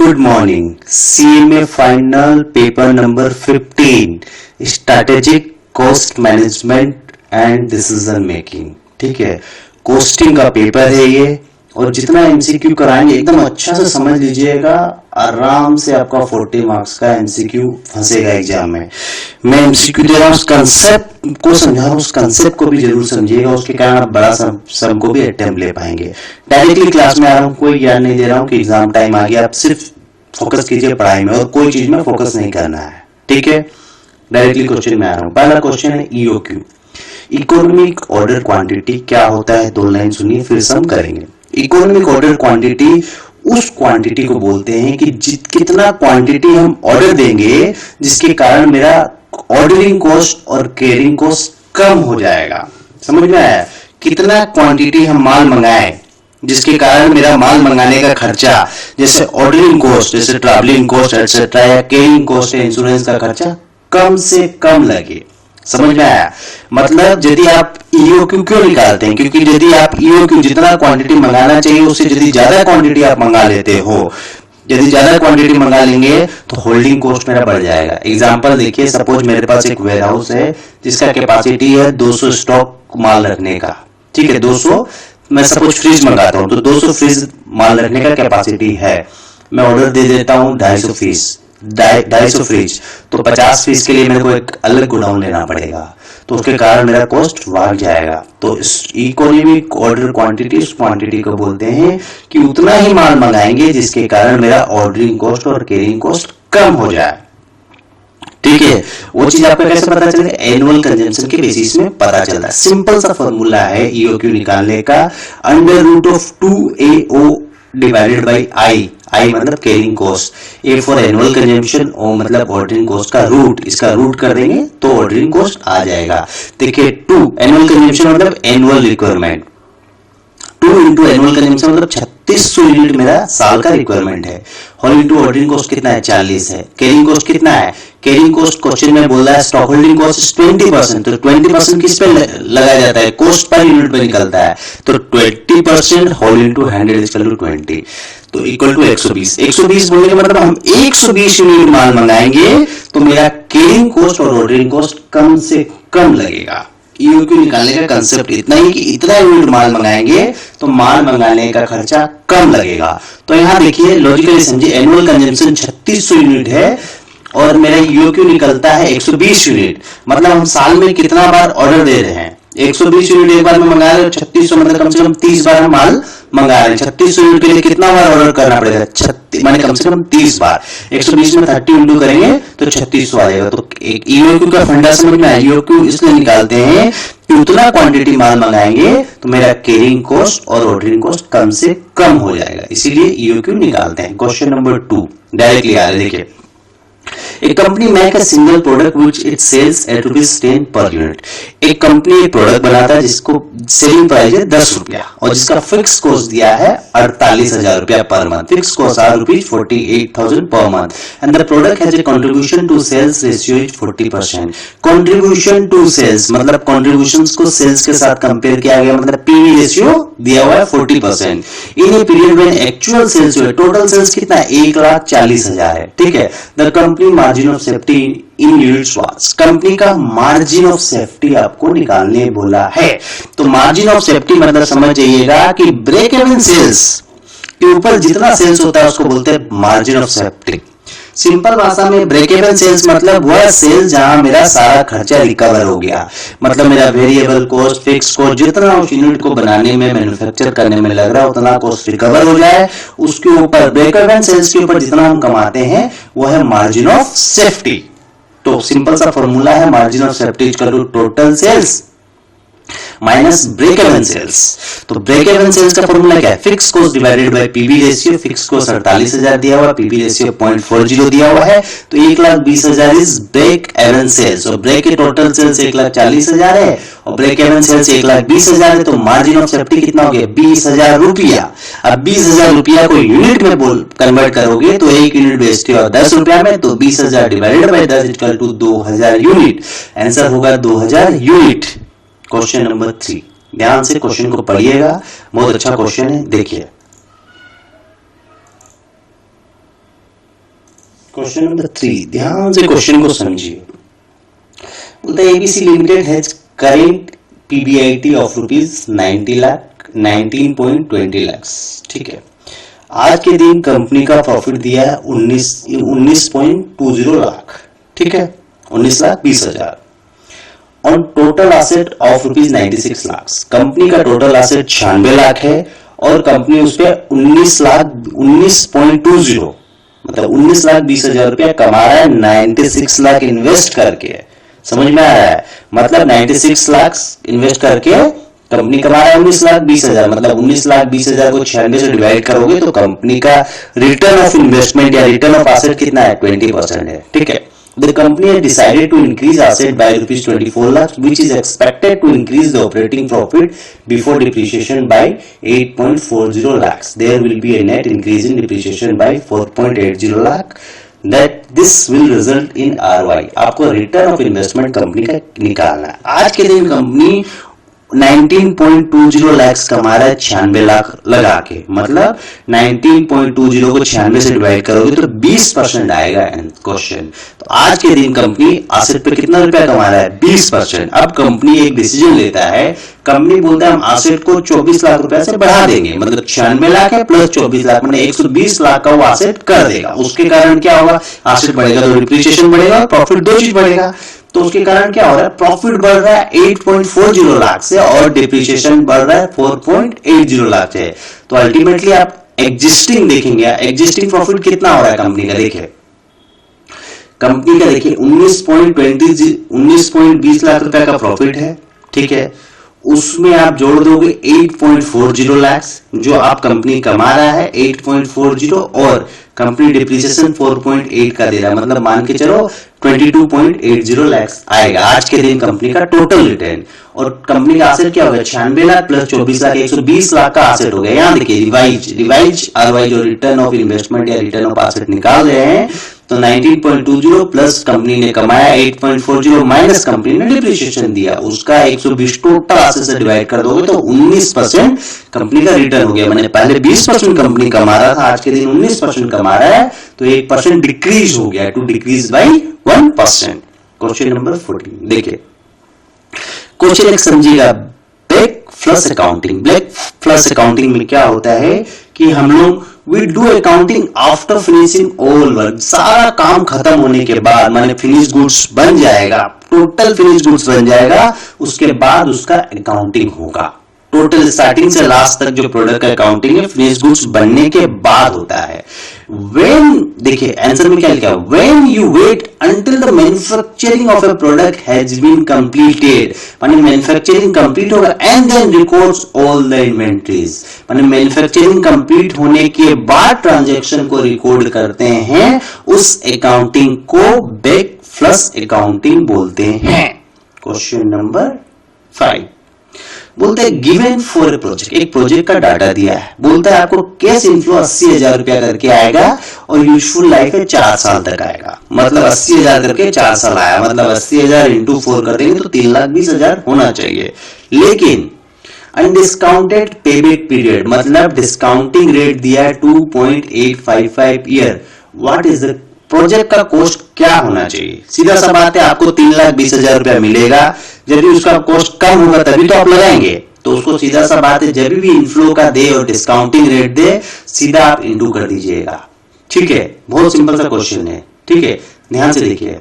Good morning. CMA final paper number 15 strategic cost management and decision making. ठीक है, costing का paper है ये, और जितना एमसीक्यू कराएंगे एकदम अच्छा से समझ लीजिएगा, आराम से आपका 40 मार्क्स का एमसीक्यू फंसेगा एग्जाम में। मैं एमसीक्यू दे रहा हूँ, उस कंसेप्ट को समझा रहा हूँ, उस कंसेप्ट को भी जरूर समझिएगा, उसके कारण आप बड़ा सम को भी अटेम्प्ट ले पाएंगे। डायरेक्टली क्लास में आ रहा हूँ, कोई ज्ञान नहीं दे रहा हूँ कि एग्जाम टाइम आ गया, आप सिर्फ फोकस कीजिए पढ़ाई में और कोई चीज में फोकस नहीं करना है। ठीक है, डायरेक्टली क्वेश्चन में आ रहा हूँ। पहला क्वेश्चन है ईओक्यू, इकोनॉमिक ऑर्डर क्वांटिटी क्या होता है? 2 लाइन सुनिए फिर सम करेंगे। इकोनॉमिक ऑर्डर क्वांटिटी उस क्वांटिटी को बोलते हैं कि कितना क्वांटिटी हम ऑर्डर देंगे जिसके कारण मेरा ऑर्डरिंग कॉस्ट और कैरिंग कॉस्ट कम हो जाएगा। समझ में आया? कितना क्वांटिटी हम माल मंगाएं जिसके कारण मेरा माल मंगाने का खर्चा, जैसे ऑर्डरिंग कॉस्ट, जैसे ट्रैवलिंग कॉस्ट एटसेट्रा, या कैरिंग कॉस्ट या इंश्योरेंस का खर्चा कम से कम लगे। समझ में आया? मतलब यदि आप ईओक्यू क्यों निकालते हैं? क्योंकि यदि आप ईओक्यू जितना क्वांटिटी मंगाना चाहिए उससे यदि ज्यादा क्वांटिटी आप मंगा लेते हो, यदि ज्यादा क्वांटिटी मंगा लेंगे तो होल्डिंग कॉस्ट मेरा बढ़ जाएगा। एग्जांपल देखिए, सपोज मेरे पास एक वेयर हाउस है जिसका कैपेसिटी है 200 स्टॉक माल रखने का। ठीक है, 200, मैं सपोज फ्रिज मंगाता हूं तो 200 फ्रिज माल रखने का कैपेसिटी है। मैं ऑर्डर दे देता हूं 250 फ्रिज, तो 50 फ्रिज के लिए मेरे को एक अलग गोडाउन लेना पड़ेगा, तो उसके कारण मेरा कॉस्ट बढ़ जाएगा। तो इस इकोनॉमिक ऑर्डर क्वांटिटी, इस क्वांटिटी को बोलते हैं कि उतना ही माल मंगाएंगे जिसके कारण मेरा ऑर्डरिंग कॉस्ट और कैरिंग कॉस्ट कम हो जाए। ठीक है, वो चीज आपको कैसे पता चलेगा? एनुअल कंजम्पशन के बेसिस में पता चलता है। सिंपल सा फॉर्मूला है ईओक्यू निकालने का, under root of 2AO divided by I मतलब carrying cost, A for annual consumption, O मतलब ऑर्डरिंग कॉस्ट का रूट, इसका रूट कर देंगे तो ऑर्डरिंग कॉस्ट आ जाएगा। देखिए 2 एनुअल कंजम्पशन मतलब annual requirement, 2 into annual consumption मतलब 3600 यूनिट मेरा साल का रिक्वायरमेंट है। होल इंटू ऑर्डरिंग कॉस्ट कितना है? 40 है। कैरिंग कॉस्ट कितना है? कैरिंग कॉस्ट क्वेश्चन में बोल रहा है स्टॉक होल्डिंग कॉस्ट 20%, तो 20% किस पे लगाया जाता है? कॉस्ट पर यूनिट पे निकलता है, तो 20% होल इंटू 100 इक्वल टू 20, तो इक्वल टू 120। 120 बोलने का मतलब हम 120 यूनिट माल मंगाएंगे तो मेरा कैरिंग कॉस्ट और ऑर्डरिंग कॉस्ट कम से कम लगेगा। ईओक्यू निकालने का कंसेप्ट इतना ही कि इतना यूनिट माल मंगाएंगे तो माल मंगाने का खर्चा कम लगेगा। तो यहां देखिए लॉजिकली समझिए, एनुअल कंजम्पशन 3600 यूनिट है और मेरा ईओक्यू निकलता है 120 यूनिट, मतलब हम साल में कितना बार ऑर्डर दे रहे हैं? 120 यूनिट एक बार में मंगा रहे हो, 3600 मतलब कम से कम 30 बार हम माल मंगा रहे हैं। 3600 यूनिट के लिए कितना बार ऑर्डर करना पड़ेगा? 36 माने कम से कम 30 बार। 120 में 30 इंटू करेंगे तो 3600 आ जाएगा। तो एक ईओक्यू का फंडा समझ में आया? ईओक्यू इसलिए निकालते हैं कि उतना क्वांटिटी माल मंगाएंगे तो मेरा कैरिंग कॉस्ट और ऑर्डरिंग कॉस्ट कम से कम हो जाएगा, इसीलिए ईओक्यू निकालते हैं। क्वेश्चन नंबर 2 डायरेक्टली आ रहा है, देखिए एक company make a single product which it sells at ₹10 per unit. एक कंपनी एक प्रोडक्ट बनाता है जिसको सेलिंग प्राइस है 10 रुपया और जिसका फिक्स कॉस्ट दिया है 48,000 रुपया per month. Fix cost are ₹48,000 per month and the product has a contribution to sales ratio is 40%। Contribution to sales मतलब कंट्रीब्यूशंस को सेल्स के साथ कंपेयर किया गया, मतलब पीवी रेशियो दिया हुआ है 40%। In a period when actual sales हुए, टोटल सेल्स कितना है? 1,40,000 है। ठीक है, the company margin of safety in units was, company का मार्जिन ऑफ सेफ्टी आपको निकालने बोला है। तो मार्जिन ऑफ सेफ्टी मतलब समझ जाइएगा कि ब्रेक इवन सेल्स के ऊपर जितना सेल्स होता है उसको बोलते हैं मार्जिन ऑफ सेफ्टी। सिंपल भाषा में ब्रेक इवन सेल्स मतलब वह सेल्स जहां मेरा सारा खर्चा रिकवर हो गया, मतलब मेरा वेरिएबल कॉस्ट, फिक्स कॉस्ट, जितना उस यूनिट को बनाने में, मैन्युफैक्चर करने में लग रहा है उतना कॉस्ट रिकवर हो जाए, उसके ऊपर ब्रेक इवन सेल्स के ऊपर जितना हम कमाते हैं वो है मार्जिन ऑफ सेफ्टी। तो सिंपल सा फॉर्मूला है margin of safety equal to total sales minus break even sales. तो ब्रेक इवन सेल्स का फॉर्मूला क्या है? Fix cost divided by PV ratio. Fix cost 48,000 दिया हुआ, पीवी रेशियो 0.40 दिया हुआ है, तो 1,20,000 इज ब्रेक इवन सेल्स। और ब्रेक के टोटल सेल्स 1,40,000 है और ब्रेक इवन सेल्स 1,20,000 है, तो मार्जिन ऑफ सेफ्टी कितना हो गया? 20,000 रुपया। अब 20,000 रुपया को यूनिट में कन्वर्ट करोगे तो एक यूनिट बेचते हो 10 रुपया में, तो 20,000 divided by 10 equal to 2,000 unit. Answer होगा 2,000 यूनिट। क्वेश्चन नंबर 3, ध्यान से क्वेश्चन को पढ़िएगा, बहुत अच्छा क्वेश्चन है। देखिए क्वेश्चन नंबर 3, ध्यान से क्वेश्चन को समझिए। बोलता है ABC limited has current PBIT of rupees 90 lakh 19.20 lakh. ठीक है, आज के दिन कंपनी का प्रॉफिट दिया है 19.20 लाख। ठीक है, 19,20,000 on total asset of rupees 96 lakh. Company का टोटल एसेट 96 लाख है और कंपनी उस पर 19.20 मतलब 19,20,000 रुपया कमा रहा है 96 लाख इन्वेस्ट करके। समझ में आ रहा है? मतलब 96 लाख इन्वेस्ट करके कंपनी कमा रहा है 19,20,000, मतलब 19,20,000 को 96 से डिवाइड करोगे तो कंपनी का रिटर्न ऑफ इन्वेस्टमेंट या रिटर्न ऑफ एसेट कितना है? 20% है। ठीक है, the company has decided to increase asset by rupees 24 lakhs, which is expected to increase the operating profit before depreciation by 8.40 lakhs. There will be a net increase in depreciation by 4.80 lakh. That this will result in ROI. आपको return of investment company का निकालना है। आज के दिन company 19.20 lakh कमा रहा है 96 लाख लगा के, मतलब 19.20 को 96 से डिवाइड करोगे तो 20% आएगा क्वेश्चन। तो आज के दिन कंपनी एसेट पे कितना रुपया कमा रहा है? 20%। अब कंपनी एक डिसीजन लेता है, कंपनी बोलता है हम एसेट को 24 लाख रुपए से बढ़ा देंगे, मतलब 96 लाख है प्लस 24 लाख मतलब 120 लाख का वो एसेट कर देगा। उसके कारण क्या होगा? एसेट बढ़ेगा तो डिप्रिसिएशन बढ़ेगा और प्रॉफिट, दो चीज बढ़ेगा। तो उसके कारण क्या हो रहा है? प्रॉफिट बढ़ रहा है 8.40 लाख से और डिप्रिसिएशन बढ़ रहा है 4.80 लाख से। तो अल्टीमेटली आप एग्जिस्टिंग देखेंगे, एग्जिस्टिंग प्रॉफिट कितना हो रहा है कंपनी का? देखिए कंपनी का देखिए 19.20 लाख रुपए का प्रॉफिट है। ठीक है, उसमें आप जोड़ दोगे 8.40 लाख जो आप कंपनी कमा रहा है 8.40 और कंपनी डिप्रिसिएशन 4.8 का दे रहा है, मतलब मान के चलो 22.80 लाख आएगा आज के दिन कंपनी का टोटल रिटर्न। और कंपनी का एसेट क्या होगा? 96 लाख प्लस 24 लाख 120 लाख का एसेट हो गया। यहां देखिए रिवाइज आरओआई जो रिटर्न ऑफ इन्वेस्टमेंट या रिटर्न ऑफ एसेट निकाल रहे हैं तो 19.20 प्लस कंपनी ने कमाया 8.40 माइनस कंपनी ने डिप्रिसिएशन दिया, उसका 120 टोटल एसेट से डिवाइड कर दोगे तो 19% कंपनी का रिटर्न हो गया। मैंने पहले 20% कंपनी कमा रहा था, आज के दिन 19% कमा रहा है तो 1% डिक्रीज हो गया, to decrease by 1%। Question number 14 देखिए, क्वेश्चन एक समझिएगा। Black flush accounting, black flush accounting में क्या होता है कि हम लोग we do accounting after finishing all work, सारा काम खत्म होने के बाद माने फिनिश गुड्स बन जाएगा, टोटल फिनिश गुड्स बन जाएगा, उसके बाद उसका अकाउंटिंग होगा। टोटल स्टार्टिंग से लास्ट तक जो प्रोडक्ट का अकाउंटिंग है फिनिश गुड्स बनने के बाद होता है। When देखिए आंसर में क्या लिखा है? When you wait until the manufacturing of a product has been completed, माने मैन्युफैक्चरिंग कंप्लीट होगा and then records all the inventories, माने मैन्युफैक्चरिंग कंप्लीट होने के बाद ट्रांजैक्शन को रिकॉर्ड करते हैं, उस अकाउंटिंग को बैक फ्लश अकाउंटिंग बोलते हैं। क्वेश्चन नंबर 5 बोलते हैं गिवन फॉर ए प्रोजेक्ट, एक प्रोजेक्ट का डाटा दिया है, बोलता है आपको कैश इनफ्लो 80,000 रुपया करके आएगा और यूजफुल लाइफ है 4 साल तक आएगा, मतलब 80,000 करके 4 साल आया, मतलब 80,000 इंटू 4 कर देंगे तो 3,20,000 होना चाहिए। लेकिन अनडिस्काउंटेड पेबैक पीरियड मतलब डिस्काउंटिंग रेट दिया है 2.855 year. What is the project का कॉस्ट क्या होना चाहिए? सीधा सा बात है, आपको 3,20,000 रुपया मिलेगा, यदि उसका कॉस्ट कम होगा तभी तो आप लगाएंगे, तो उसको सीधा सा बात है जब भी इनफ्लो का दे और डिस्काउंटिंग रेट दे सीधा आप इंटू कर दीजिएगा। ठीक है, बहुत सिंपल सा क्वेश्चन है। ठीक है, ध्यान से देखिए,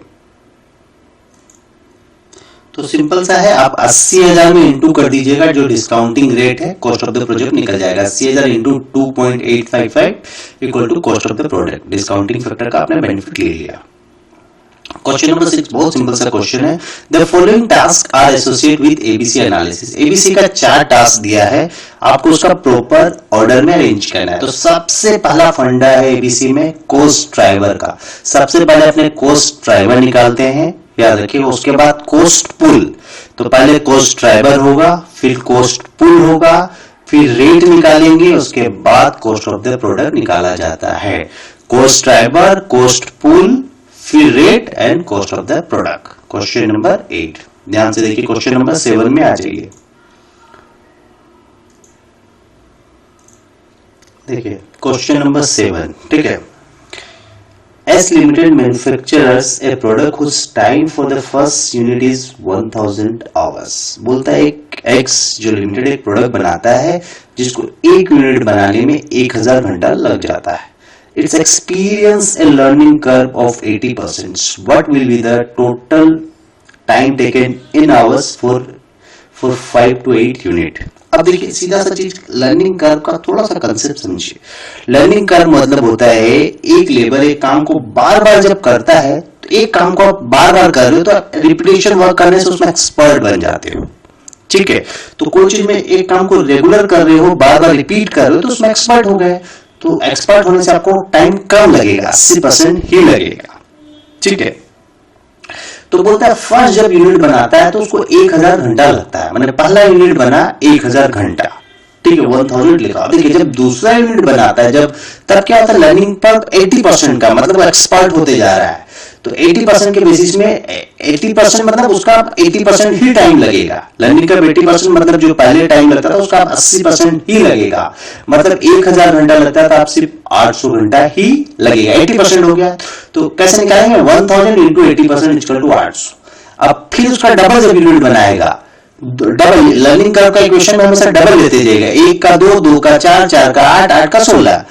तो सिंपल सा है, आप 80,000 में इंटू कर दीजिएगा, जो डिस्काउंटिंग रेट है कॉस्ट ऑफ द प्रोजेक्ट निकल जाएगा। 80,000 into 2.855 equal to cost of the product, discounting factor का आपने बेनिफिट ले लिया। क्वेश्चन नंबर 6 बहुत सिंपल सा क्वेश्चन है। The following task are associate with ABC analysis. ABC का 4 टास्क दिया है, आपको उसका प्रॉपर ऑर्डर में अरेंज करना है। तो सबसे पहला फंडा है एबीसी में कॉस्ट ड्राइवर का। सबसे पहले अपने कॉस्ट ड्राइवर निकालते हैं, याद रखिए। उसके बाद कॉस्ट पुल, तो पहले कॉस्ट ड्राइवर होगा, फिर कॉस्ट पुल होगा, फिर रेट निकालेंगे, उसके बाद कॉस्ट ऑफ द प्रोडक्ट निकाला जाता है। कॉस्ट ड्राइवर, कॉस्ट पुल, फिर rate and cost of the product. Question number 8 ध्यान से देखिए, क्वेश्चन नंबर 7 में आ जाइए। देखिए क्वेश्चन नंबर 7, ठीक है। S Limited manufactures a product whose time for the first unit is 1000 hours. बोलता है एक X जो लिमिटेड एक प्रोडक्ट बनाता है जिसको एक यूनिट बनाने में 1000 घंटा लग जाता है. It's experience a learning curve of 80%. What will be the total time taken in hours for 5 to 8 unit? अब देखिए सीधा सा चीज लर्निंग कर्व का थोड़ा सा कंसेप्ट समझिए. लर्निंग कर्व मतलब होता है एक लेबर एक काम को बार बार जब करता है तो एक काम को आप बार बार कर रहे हो तो रिपीटेशन वर्क करने से उसमें एक्सपर्ट बन जाते हो. ठीक है, तो कोई चीज में एक काम को रेगुलर कर रहे हो बार बार रिपीट कर रहे हो तो उसमें एक्सपर्ट हो गए. तो एक्सपर्ट होने से आपको टाइम कम लगेगा, 80% ही लगेगा. ठीक है, तो बोलता है फर्स्ट जब यूनिट बनाता है तो उसको 1000 घंटा लगता है. मैंने पहला यूनिट बना 1000 घंटा. ठीक है, 1000 लिखा. देखिए जब दूसरा यूनिट बनाता है जब तब क्या होता है लर्निंग पर 80% का मतलब एक्सपर्ट होते जा रहा है. तो 80% के बेसिस में 80% मतलब उसका 80% ही टाइम लगेगा. लर्निंग का 80% मतलब जो पहले टाइम लगता था उसका 80% ही लगेगा. मतलब 1000 घंटा लगता था आप सिर्फ 800 घंटा ही लगेगा. 80% हो गया. तो कैसे निकालेंगे 1000 इंटू 80% इक्वल टू 800. अब फिर उसका डबल जब यूनिट बनाएगा डबल लर्निंग कर्व का इक्वेशन में हमेशा डबल लेते जाएगा. 1 का 2, 2 का 4, 4 का 8, 8 का 16.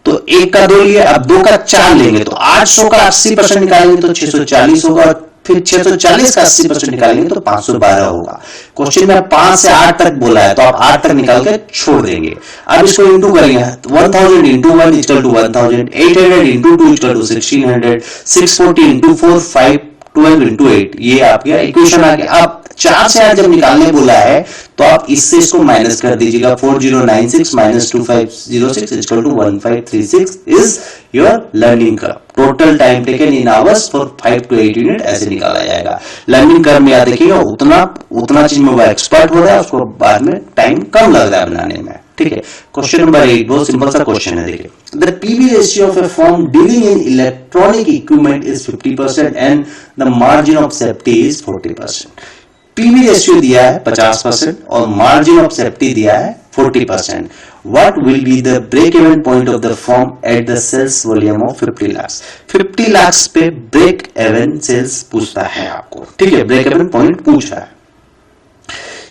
तो 1 का 2 लिए अब 2 का 4 लेंगे तो 800 का 80% निकालेंगे तो 640 होगा. फिर 640 का 80% निकालेंगे तो 512 होगा. क्वेश्चन में 5 से 8 तक बोला है तो आप 8 तक निकाल के छोड़ देंगे. अब इसको इंटू करेंगे 1000 into 1 equal to 1000, 800 into 2 equal to 1600, 640 into 4 512 into 8. ये आपका इक्वेशन आ गया. अब 4 से 8 जब निकालने बोला है तो आप इससे इसको माइनस कर दीजिएगा. 4096 minus 2506 equal to 1536 is your learning curve. Total time taken in hours for 5 to 8 unit ऐसे निकाला जाएगा. लर्निंग कर्व में याद रखिएगा उतना चीज में वो एक्सपर्ट हो रहा है उसको बाद में टाइम कम लग रहा है बनाने में. ठीक है, क्वेश्चन नंबर 8 बहुत सिंपल सा क्वेश्चन है. देखिए the PV ratio of A firm dealing in electronic equipment is 50% and the margin of safety is 40%. PV ratio दिया है 50% और मार्जिन ऑफ सेफ्टी दिया है 40%. What will be the break even point of the firm at the sales volume of 50 lakhs? 50 lakhs पे break even sales पूछता है आपको. ठीक है, break even point पूछ रहा है.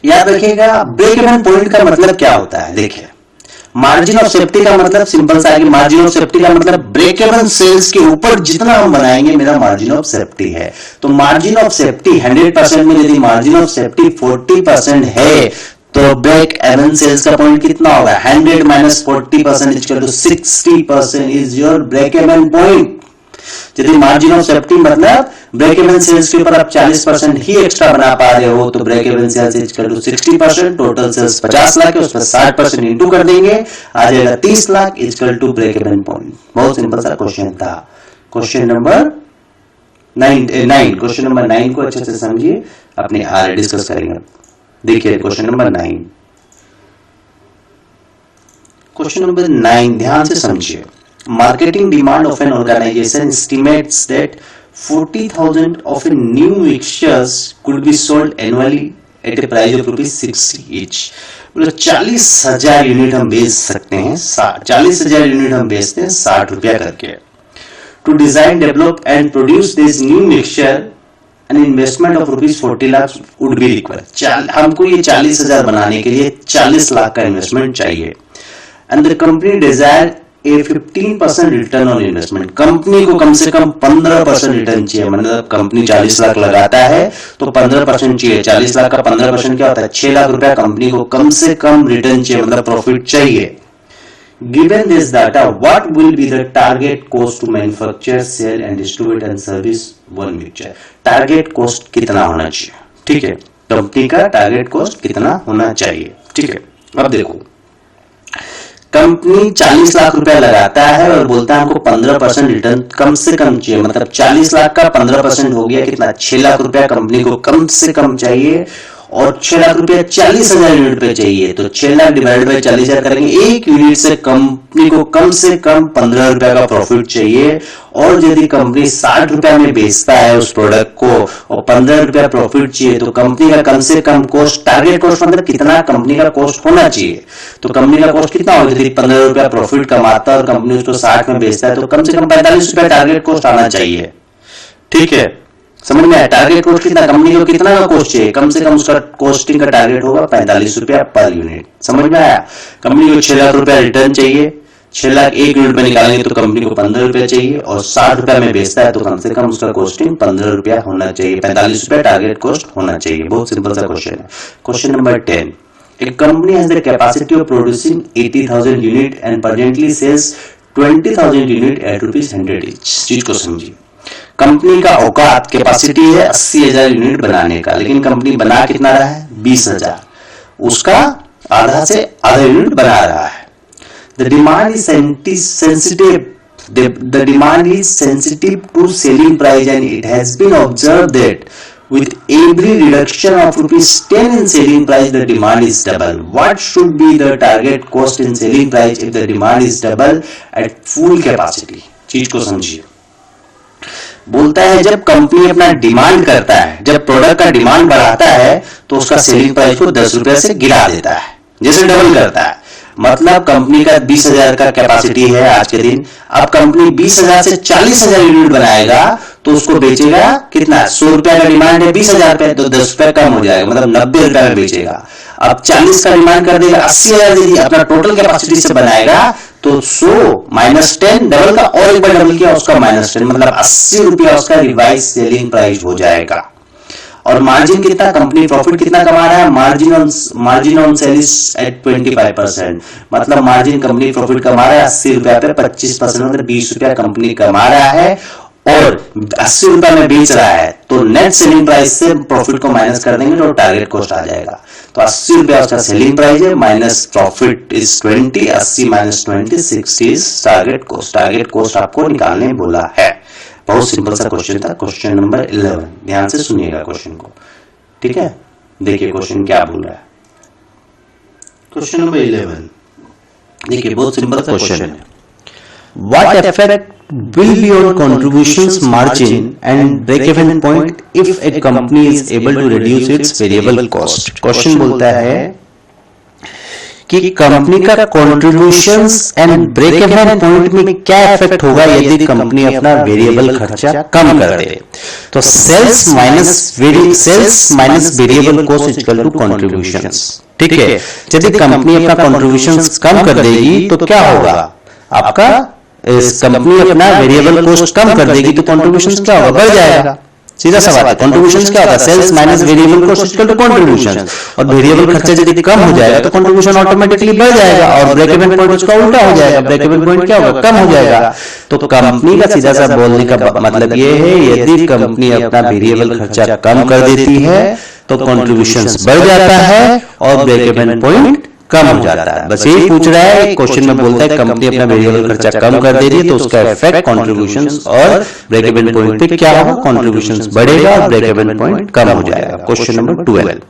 याद रखिएगा ब्रेक इवन पॉइंट का मतलब क्या होता है. देखिए मार्जिन ऑफ सेफ्टी का मतलब सिंपल सा है कि मार्जिन ऑफ सेफ्टी का मतलब ब्रेक इवन सेल्स के ऊपर जितना हम बनाएंगे मेरा मार्जिन ऑफ सेफ्टी है. तो मार्जिन ऑफ सेफ्टी 100% में यदि मार्जिन ऑफ सेफ्टी 40% है तो ब्रेक इवन सेल्स का पॉइंट कितना होगा 100 minus 40% equal to 60% is your break even point. यदि मार्जिन ऑफ सेफ्टी मतलब ब्रेक इवन सेल्स के ऊपर आप 40% ही एक्स्ट्रा बना पा रहे हो तो break even sales equal to 60%. Total sales 50 lakh है उस पर 60% इंटू कर देंगे आ जाएगा 30 lakh equal to break even point. बहुत सिंपल सा क्वेश्चन था. क्वेश्चन नंबर 9 क्वेश्चन नंबर 9 को अच्छे से समझिए अपने आगे डिस्कस करेंगे. देखिए क्वेश्चन नंबर 9 क्वेश्चन नंबर 9 ध्यान से समझिए. Marketing demand of an organization estimates that 40,000 of a new mixtures could be sold annually at a price of ₹60 each. 40,000 unit हम बेच सकते हैं. 40,000 यूनिट हम बेचते हैं 60 रुपया करके. To design, develop and produce this new mixture an investment of ₹40 lakhs would be required. हमको ये 40,000 बनाने के लिए 40 लाख का इन्वेस्टमेंट चाहिए. And the company desire a 15% return on investment. Company को कम से कम 15% रिटर्न चाहिए. मतलब कंपनी 40 लाख लगाता है तो 15% चाहिए. 40 लाख का 15% क्या होता है 6 लाख रुपया. कंपनी को कम से कम रिटर्न चाहिए मतलब प्रॉफिट चाहिए. Given this data, what will be the target cost to manufacture, sell and distribute and service one mixture? Target cost कितना होना चाहिए. ठीक है, कंपनी का टारगेट कॉस्ट कितना होना चाहिए. ठीक है, अब देखो कंपनी 40 लाख रुपया लगाता है और बोलता है हमको 15% रिटर्न कम से कम चाहिए. मतलब 40 लाख का 15% हो गया कितना 6 लाख रुपया कंपनी को कम से कम चाहिए और 6 लाख रुपया 40,000 यूनिट पे चाहिए, तो 6 लाख डिवाइड बाय 40,000 करेंगे, एक यूनिट से कंपनी को कम से कम 15 रुपया का प्रॉफिट चाहिए। और यदि कंपनी 60 रुपया में बेचता है उस प्रोडक्ट को और 15 रुपया प्रॉफिट चाहिए, तो कंपनी का कम से कम कॉस्ट, टारगेट कॉस्ट मतलब कितना कंपनी का कॉस्ट होना चाहिए, तो कंपनी का कॉस्ट कितना होगा, यदि 15 रुपया प्रॉफिट कमाता है और कंपनी उसको 60 में बेचता है, तो कम से कम 45 रुपया टारगेट कॉस्ट आना चाहिए। ठीक है, समझ में आया? टारगेट कॉस्ट कितना, कंपनी को कितना का कॉस्ट चाहिए, कम से कम उसका कॉस्टिंग का टारगेट होगा 45 रुपया पर यूनिट। समझ में आया? कंपनी को 6 लाख रुपया रिटर्न चाहिए, 6 लाख एक यूनिट में निकालेंगे तो कंपनी को 15 रुपया चाहिए, और 60 रुपया में बेचता है तो कम से कम उसका कॉस्टिंग 15 रुपया होना चाहिए, 45 रुपया टारगेट कॉस्ट होना चाहिए। बहुत सिंपल सा क्वेश्चन है। Question number 10, a company has the capacity of producing 80,000 unit and presently sells 20,000 unit at ₹100 each। चीज को समझिए, कंपनी का औकात कैपेसिटी है 80,000 यूनिट बनाने का, लेकिन कंपनी बना कितना रहा है, 20,000, उसका आधा से आधा यूनिट बना रहा है। The demand is sensitive. The demand is sensitive to selling price, and it has been observed that with every reduction of ₹10 in selling price, the demand is double. What should be the target cost in selling price if the demand is double at full capacity? चीज को समझिए। बोलता है जब company अपना demand करता है, जब प्रोडक्ट का डिमांड बढ़ाता है तो उसका सेलिंग प्राइस को 10 रुपए से गिरा देता है, जैसे डबल करता है। मतलब कंपनी का 20,000 का कैपेसिटी है आज के दिन, अब कंपनी 20,000 से 40,000 यूनिट बनाएगा तो उसको बेचेगा कितना, 100 रुपया का डिमांड है 20,000 पे, तो 10 रुपया कम हो जाएगा, मतलब 90 रुपया में बेचेगा। अब 40 का डिमांड कर देगा, 80,000 यदि अपना टोटल कैपेसिटी से बनाएगा तो 100 माइनस 10 डबल का, और एक बार डबल किया उसका माइनस 10, मतलब 80 रुपया उसका रिवाइज सेलिंग प्राइस हो जाएगा। और मार्जिन कितना, कंपनी प्रॉफिट कितना कमा रहा है, मार्जिन ऑन सेल्स एट 25%, मतलब मार्जिन कंपनी प्रॉफिट कमा रहा है 80 रुपया पे 25%, मतलब 20 रुपया कंपनी कमा रहा है और 80 रुपया में बेच रहा है, तो नेट सेलिंग प्राइस से प्रॉफिट को माइनस कर देंगे तो टारगेट कॉस्ट आ जाएगा। तो 80 रुपया उसका सेलिंग प्राइस है, minus profit is 20, 80 minus 20 60 is target cost. Target cost आपको निकालने बोला है। बहुत सिंपल सा क्वेश्चन था। क्वेश्चन नंबर 11, ध्यान से सुनिएगा क्वेश्चन को, ठीक है? देखिए क्वेश्चन क्या बोल रहा है। क्वेश्चन नंबर 11 देखिए, बहुत सिंपल सा क्वेश्चन है। What effect will be on contributions margin and break-even point if a company is able to reduce its variable cost? Question बोलता है कि कंपनी का contributions and break even point में क्या इफेक्ट होगा यदि कंपनी अपना वेरिएबल खर्चा कम कर दे। तो sales minus variable cost equal to contributions. ठीक है, यदि कंपनी अपना कंट्रीब्यूशंस कम कर देगी तो क्या होगा, आपका इस कंपनी अपना वेरिएबल कॉस्ट कम कर देगी तो कंट्रीब्यूशंस क्या होगा, बढ़ जाएगा। सीधा सवाल है, कंट्रीब्यूशंस क्या होता है, sales minus variable cost equal to contribution, और वेरिएबल खर्चा यदि कम हो जाएगा तो कंट्रीब्यूशन ऑटोमेटिकली बढ़ जाएगा, और ब्रेक इवन पॉइंट उसका उल्टा हो जाएगा, ब्रेक इवन पॉइंट क्या होगा, कम हो जाएगा। तो कंपनी का सीधा सा बोलने का मतलब ये है, यदि कंपनी अपना वेरिएबल खर्चा कम कर देती है तो कंट्रीब्यूशंस बढ़ जाता है और ब्रेक इवन पॉइंट कम हो जाता है। बस यही पूछ रहा है, क्वेश्चन में बोलता है कंपनी अपना वेरिएबल खर्चा कम कर दे रही है तो उसका इफेक्ट कंट्रीब्यूशंस और ब्रेक इवन पॉइंट पे क्या होगा, कंट्रीब्यूशंस बढ़ेगा और ब्रेक इवन पॉइंट कम हो जाएगा। Question number 12,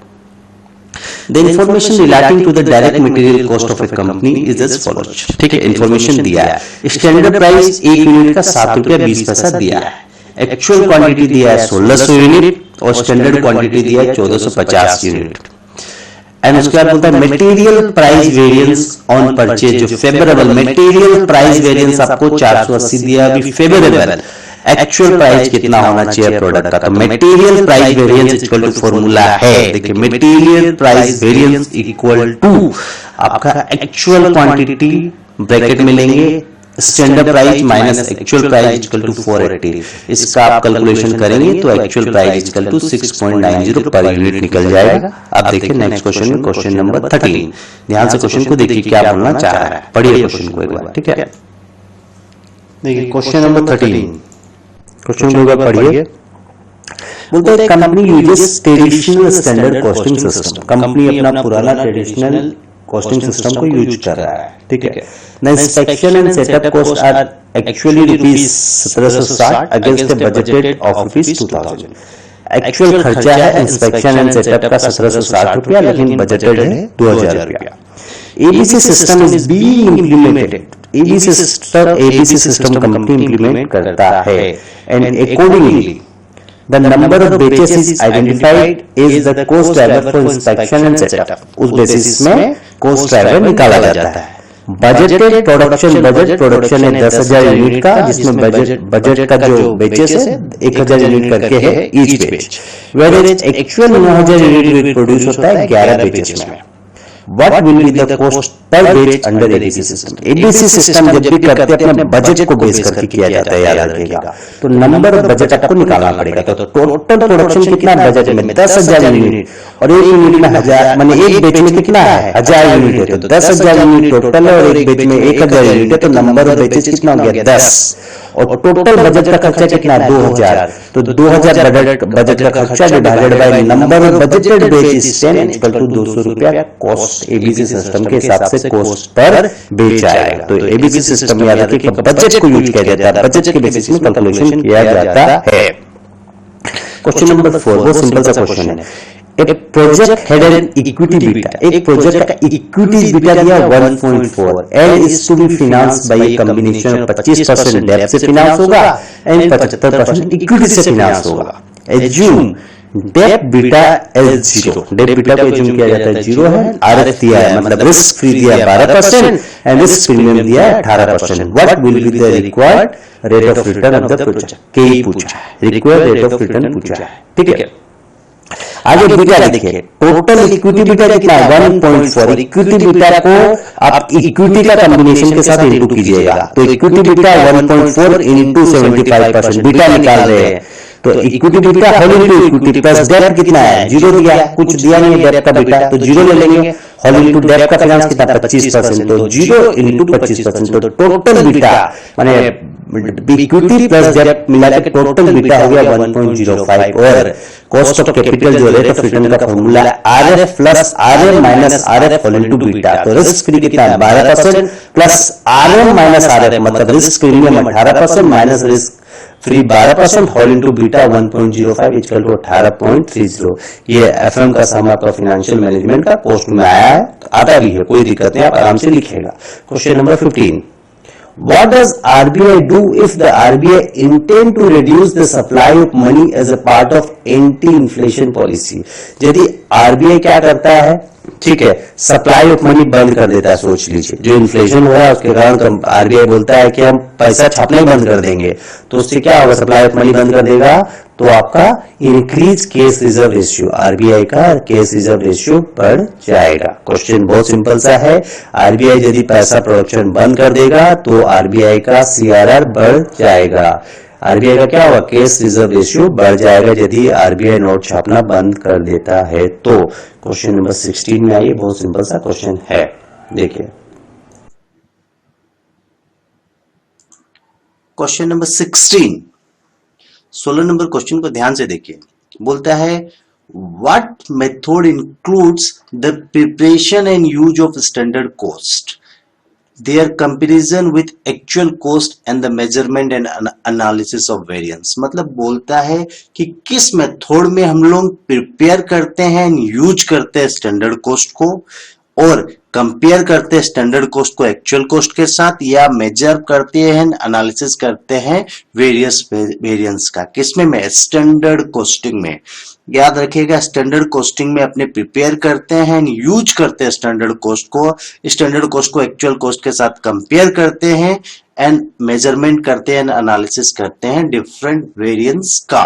The information relating to the direct material cost of a company is as follows। ठीक है, इंफॉर्मेशन दिया है, स्टैंडर्ड प्राइस 1 यूनिट का 7 रुपया 20 पैसा दिया है, एक्चुअल क्वांटिटी दिया है 1600 यूनिट और स्टैंडर्ड क्वांटिटी दिया है 1450 यूनिट। एंड उसके बाद बोलता है material price variance on purchase, जो फेवरेबल मटेरियल प्राइस वेरिएंस आपको 480 दिया, अभी फेवरेबल एक्चुअल प्राइस कितना होना चाहिए प्रोडक्ट का, तो material price variance equal to formula है, देखिए material price variance equal to आपका एक्चुअल क्वांटिटी ब्रैकेट में लेंगे standard price minus actual price equal to 480। इसका आप कैलकुलेशन करेंगे तो actual price equal to 6.90 per unit निकल जाएगा। अब देखिए नेक्स्ट क्वेश्चन में, क्वेश्चन नंबर 13, ध्यान से क्वेश्चन को देखिए क्या बोलना चाह रहा है, पढ़िए क्वेश्चन को एक बार, ठीक है? देखिए क्वेश्चन नंबर 13, क्वेश्चन को एक बार पढ़िए। बोलते हैं company uses traditional standard costing system, company अपना पुराना ट्रेडिशनल कॉस्टिंग सिस्टम को यूज कर रहा है, ठीक है? The inspection and setup cost are actually ₹1760 against the budgeted of ₹2000। Actual खर्चा है इंस्पेक्शन एंड सेटअप का 1760 रुपया, लेकिन बजटेड है 2000 रुपया। ABC system is being implemented, ABC system company implement करता है and accordingly the number of batches is identified is the cost driver for inspection and setup। उस बेसिस में cost driver निकाला जाता है। बजटेड प्रोडक्शन है 10,000 यूनिट का, जिसमें बजट का जो बेचेस है 1000 यूनिट करके है ईच बेच, वेयर एक्चुअल 9000 यूनिट प्रोड्यूस होता है 11 बेचेस में। What will be the cost per batch under ABC system? ABC system जब भी करते हैं अपने बजट को बेस करके किया जाता है, याद रखिएगा। तो नंबर ऑफ बजट आपको निकालना पड़ेगा। तो टोटल प्रोडक्शन कितना बजट में 10,000 यूनिट, और एक यूनिट में 1000, माने एक बेच में कितना है 1000 यूनिट है, तो 10,000 यूनिट टोटल है और एक बेच में 1000 यूनिट है, तो नंबर ऑफ बेचेस कितना हो गया 10, और टोटल बजट का खर्चा कितना 2000, तो 2000 बजट का खर्चा divided by number of budgeted batches 10 equal to 200 रुपया कॉस्ट एबीसी सिस्टम के हिसाब से कॉस्ट पर बेच आएगा। तो एबीसी सिस्टम याद रखिए कि बजट को यूज किया जाता है, बजट के बेसिस में कैलकुलेशन किया जाता है। क्वेश्चन नंबर 4 बहुत सिंपल सा क्वेश्चन है। एक project had an equity beta, एक प्रोजेक्ट का इक्विटी बीटा दिया 1.4 and is to be financed by a combination of 25% डेब्ट से फाइनेंस होगा एंड 75% इक्विटी से फाइनेंस होगा। Assume debt beta as 0, debt beta को एज्यूम किया जाता है 0 है, आरएफ दिया है मतलब रिस्क फ्री दिया है 12% एंड रिस्क प्रीमियम दिया है 18%। What will be the required rate of return of the project, के पूछा है, रिक्वायर्ड रेट ऑफ रिटर्न पूछा है, ठीक है। आगे बीटा देखिए, टोटल इक्विटी बीटा कितना है 1.4, इक्विटी बीटा को आप इक्विटी का कॉम्बिनेशन के साथ इनटू कीजिएगा, तो इक्विटी बीटा 1.4 इनटू 75%, बीटा निकाल रहे हैं, तो equity beta whole into equity plus डेब्ट कितना है 0 दिया, कुछ दिया नहीं है डेब्ट का बीटा, तो 0 ले लेंगे, होल इनटू डेब्ट का फाइनेंस कितना 25%, तो 0 इनटू 25%, तो टोटल बीटा माने इक्विटी प्लस डेब्ट मिला के टोटल बीटा हो गया 1.05, और कॉस्ट ऑफ कैपिटल जो रेट ऑफ रिटर्न का फॉर्मूला है RF plus RM minus RF whole into beta, तो रिस्क फ्री कितना है 12% प्लस आरएम माइनस आरएफ मतलब risk premium 18% minus risk free 12% whole into beta 1.05 equal to 18.30। ये FM का सम आपका फाइनेंशियल मैनेजमेंट का पोस्ट में आया है, आता भी है, कोई दिक्कत नहीं, आप आराम से लिखिएगा। Question number 15, what does RBI do if the RBI intend to reduce the supply of money as a part of anti-inflation policy? यदि RBI क्या करता है, ठीक है, सप्लाई ऑफ मनी बंद कर देता है, सोच लीजिए जो इन्फ्लेशन हो रहा है उसके कारण आरबीआई बोलता है कि हम पैसा छापना ही बंद कर देंगे, तो उससे क्या होगा, सप्लाई ऑफ मनी बंद कर देगा, तो आपका increase case reserve ratio, RBI का केस रिजर्व रेशियो बढ़ जाएगा। क्वेश्चन बहुत सिंपल सा है, आरबीआई यदि पैसा प्रोडक्शन बंद कर देगा तो आरबीआई का सीआरआर बढ़ जाएगा, आरबीआई का क्या होगा, केस रिजर्व रेशियो बढ़ जाएगा यदि आरबीआई नोट छापना बंद कर देता है। तो क्वेश्चन नंबर 16 में आइए, बहुत सिंपल सा क्वेश्चन है, देखिए क्वेश्चन नंबर 16 नंबर क्वेश्चन को ध्यान से देखिए, बोलता है what method includes the preparation and use of standard cost, their comparison with actual cost and the measurement and analysis of variance। मतलब बोलता है कि किस मेथड में हम लोग प्रिपेयर करते हैं, यूज करते हैं स्टैंडर्ड कॉस्ट को, और कंपेयर करते हैं स्टैंडर्ड कॉस्ट को एक्चुअल कॉस्ट के साथ, या मेजर करते हैं, एनालिसिस करते हैं वेरियस वेरिएंस का, किसमें में, स्टैंडर्ड कॉस्टिंग में। याद रखिएगा, स्टैंडर्ड कॉस्टिंग में अपने प्रिपेयर करते हैं, यूज करते हैं स्टैंडर्ड कॉस्ट को एक्चुअल कॉस्ट के साथ कंपेयर करते हैं, एंड मेजरमेंट करते हैं, एनालिसिस करते हैं डिफरेंट वेरिएंस का।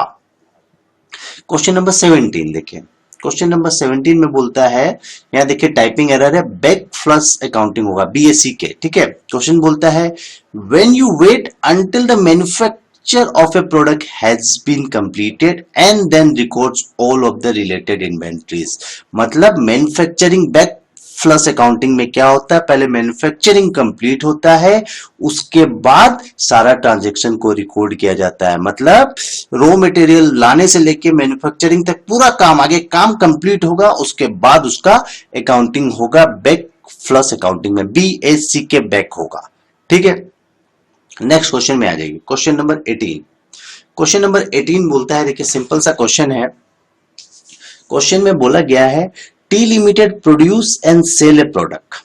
क्वेश्चन नंबर 17 देखिए, क्वेश्चन नंबर 17 में बोलता है, यहां देखिए टाइपिंग एरर है, बैक फ्लश अकाउंटिंग होगा बीएससी के, ठीक है। क्वेश्चन बोलता है when you wait until the manufacture of a product has been completed and then records all of the related inventories. मतलब मैन्युफैक्चरिंग बैक फ्लश अकाउंटिंग में क्या होता है, पहले मैन्युफैक्चरिंग कंप्लीट होता है, उसके बाद सारा ट्रांजैक्शन को रिकॉर्ड किया जाता है। मतलब रॉ मटेरियल लाने से लेके मैन्युफैक्चरिंग तक पूरा काम, आगे काम कंप्लीट होगा, उसके बाद उसका अकाउंटिंग होगा बैक फ्लश अकाउंटिंग में, बीएससी के बैक होगा, ठीक है। नेक्स्ट क्वेश्चन में आ जाएगी, क्वेश्चन नंबर 18। क्वेश्चन नंबर 18 बोलता है, देखिए सिंपल सा क्वेश्चन है। क्वेश्चन में बोला गया है T limited produce and sell a product.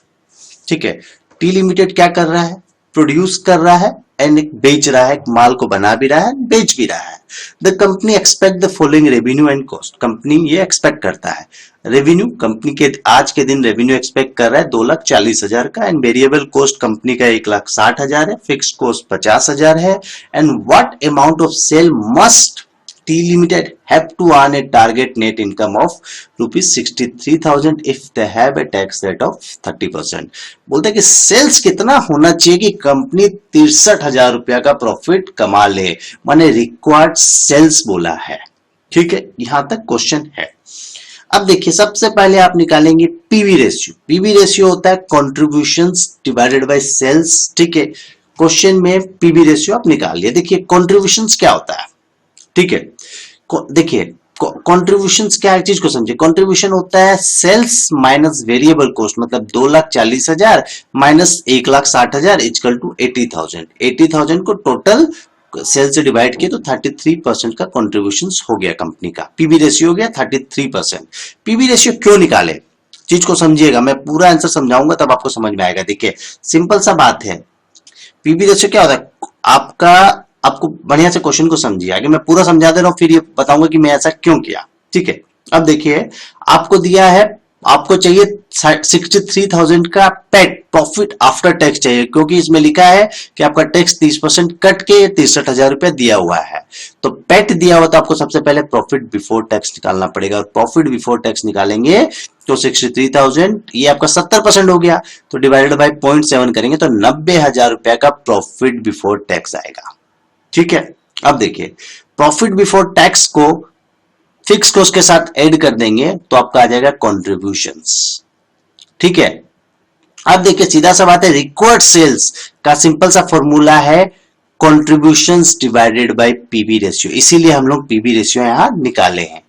ठीक है, टी लिमिटेड क्या कर रहा है, प्रोड्यूस कर रहा है एंड बेच रहा है, माल को बना भी रहा है, बेच भी रहा है। The company expect the following revenue and cost. Company ये एक्सपेक्ट करता है रेवेन्यू, कंपनी के आज के दिन रेवेन्यू एक्सपेक्ट कर रहा है 2,40,000 का, एंड वेरिएबल कॉस्ट कंपनी का 1,60,000 है, फिक्स कॉस्ट 50,000 है, and what amount of sale must T Limited have to earn a target net income of rupees 63,000 if they have a tax rate of 30%। बोलते हैं कि सेल्स कितना होना चाहिए कि कंपनी 63,000 रुपया का प्रॉफिट कमा ले, माने रिक्वायर्ड सेल्स बोला है। ठीक है, यहां तक क्वेश्चन है। अब देखिए सबसे पहले आप निकालेंगे पीवी रेशियो। पीवी रेशियो होता है कॉन्ट्रीब्यूशंस डिवाइडेड बाय सेल्स। ठीक है, क्वेश्चन में पीवी रेशियो आप निकाल लिया। देखिए कॉन्ट्रीब्यूशंस क्या होता है, ठीक है, देखिए कॉन्ट्रीब्यूशंस क्या है, चीज को समझिए। कॉन्ट्रीब्यूशन होता है सेल्स माइनस वेरिएबल कॉस्ट, मतलब 2,40,000 माइनस 1,60,000 इक्वल टू 80,000। 80,000 को टोटल सेल से डिवाइड किए तो 33% का कॉन्ट्रीब्यूशन हो गया कंपनी का। पीवी रेशियो हो गया 33%। पीवी रेशियो क्यों निकाले, चीज को समझिएगा, मैं पूरा आंसर समझाऊंगा तब आपको समझ में आएगा। देखिए सिंपल सा बात है, पीवी रेशियो क्या होता है, आपको बढ़िया से क्वेश्चन को समझिए। आगे मैं पूरा समझा दे रहा हूं, फिर ये बताऊंगा कि मैं ऐसा क्यों किया। ठीक है, अब देखिए आपको दिया है, आपको चाहिए 63,000 का पेट प्रॉफिट आफ्टर टैक्स चाहिए, क्योंकि इसमें लिखा है कि आपका टैक्स 30% कट के 63,000 रुपया दिया हुआ है। तो पेट दिया हुआ तो आपको सबसे पहले प्रॉफिट बिफोर टैक्स निकालना पड़ेगा, और प्रॉफिट बिफोर टैक्स निकालेंगे तो 63,000 ये आपका 70% हो गया, तो डिवाइडेड बाय 0.7 करेंगे तो 90,000 रुपया का प्रॉफिट बिफोर टैक्स आएगा। ठीक है, अब देखिए प्रॉफिट बिफोर टैक्स को फिक्स कॉस्ट के साथ ऐड कर देंगे तो आपका आ जाएगा कॉन्ट्रीब्यूशंस। ठीक है, अब देखिए सीधा सा बात है, रिक्वायर्ड सेल्स का सिंपल सा फॉर्मूला है contributions divided by PV ratio, इसीलिए हम लोग पीवी रेशियो यहां निकाले हैं।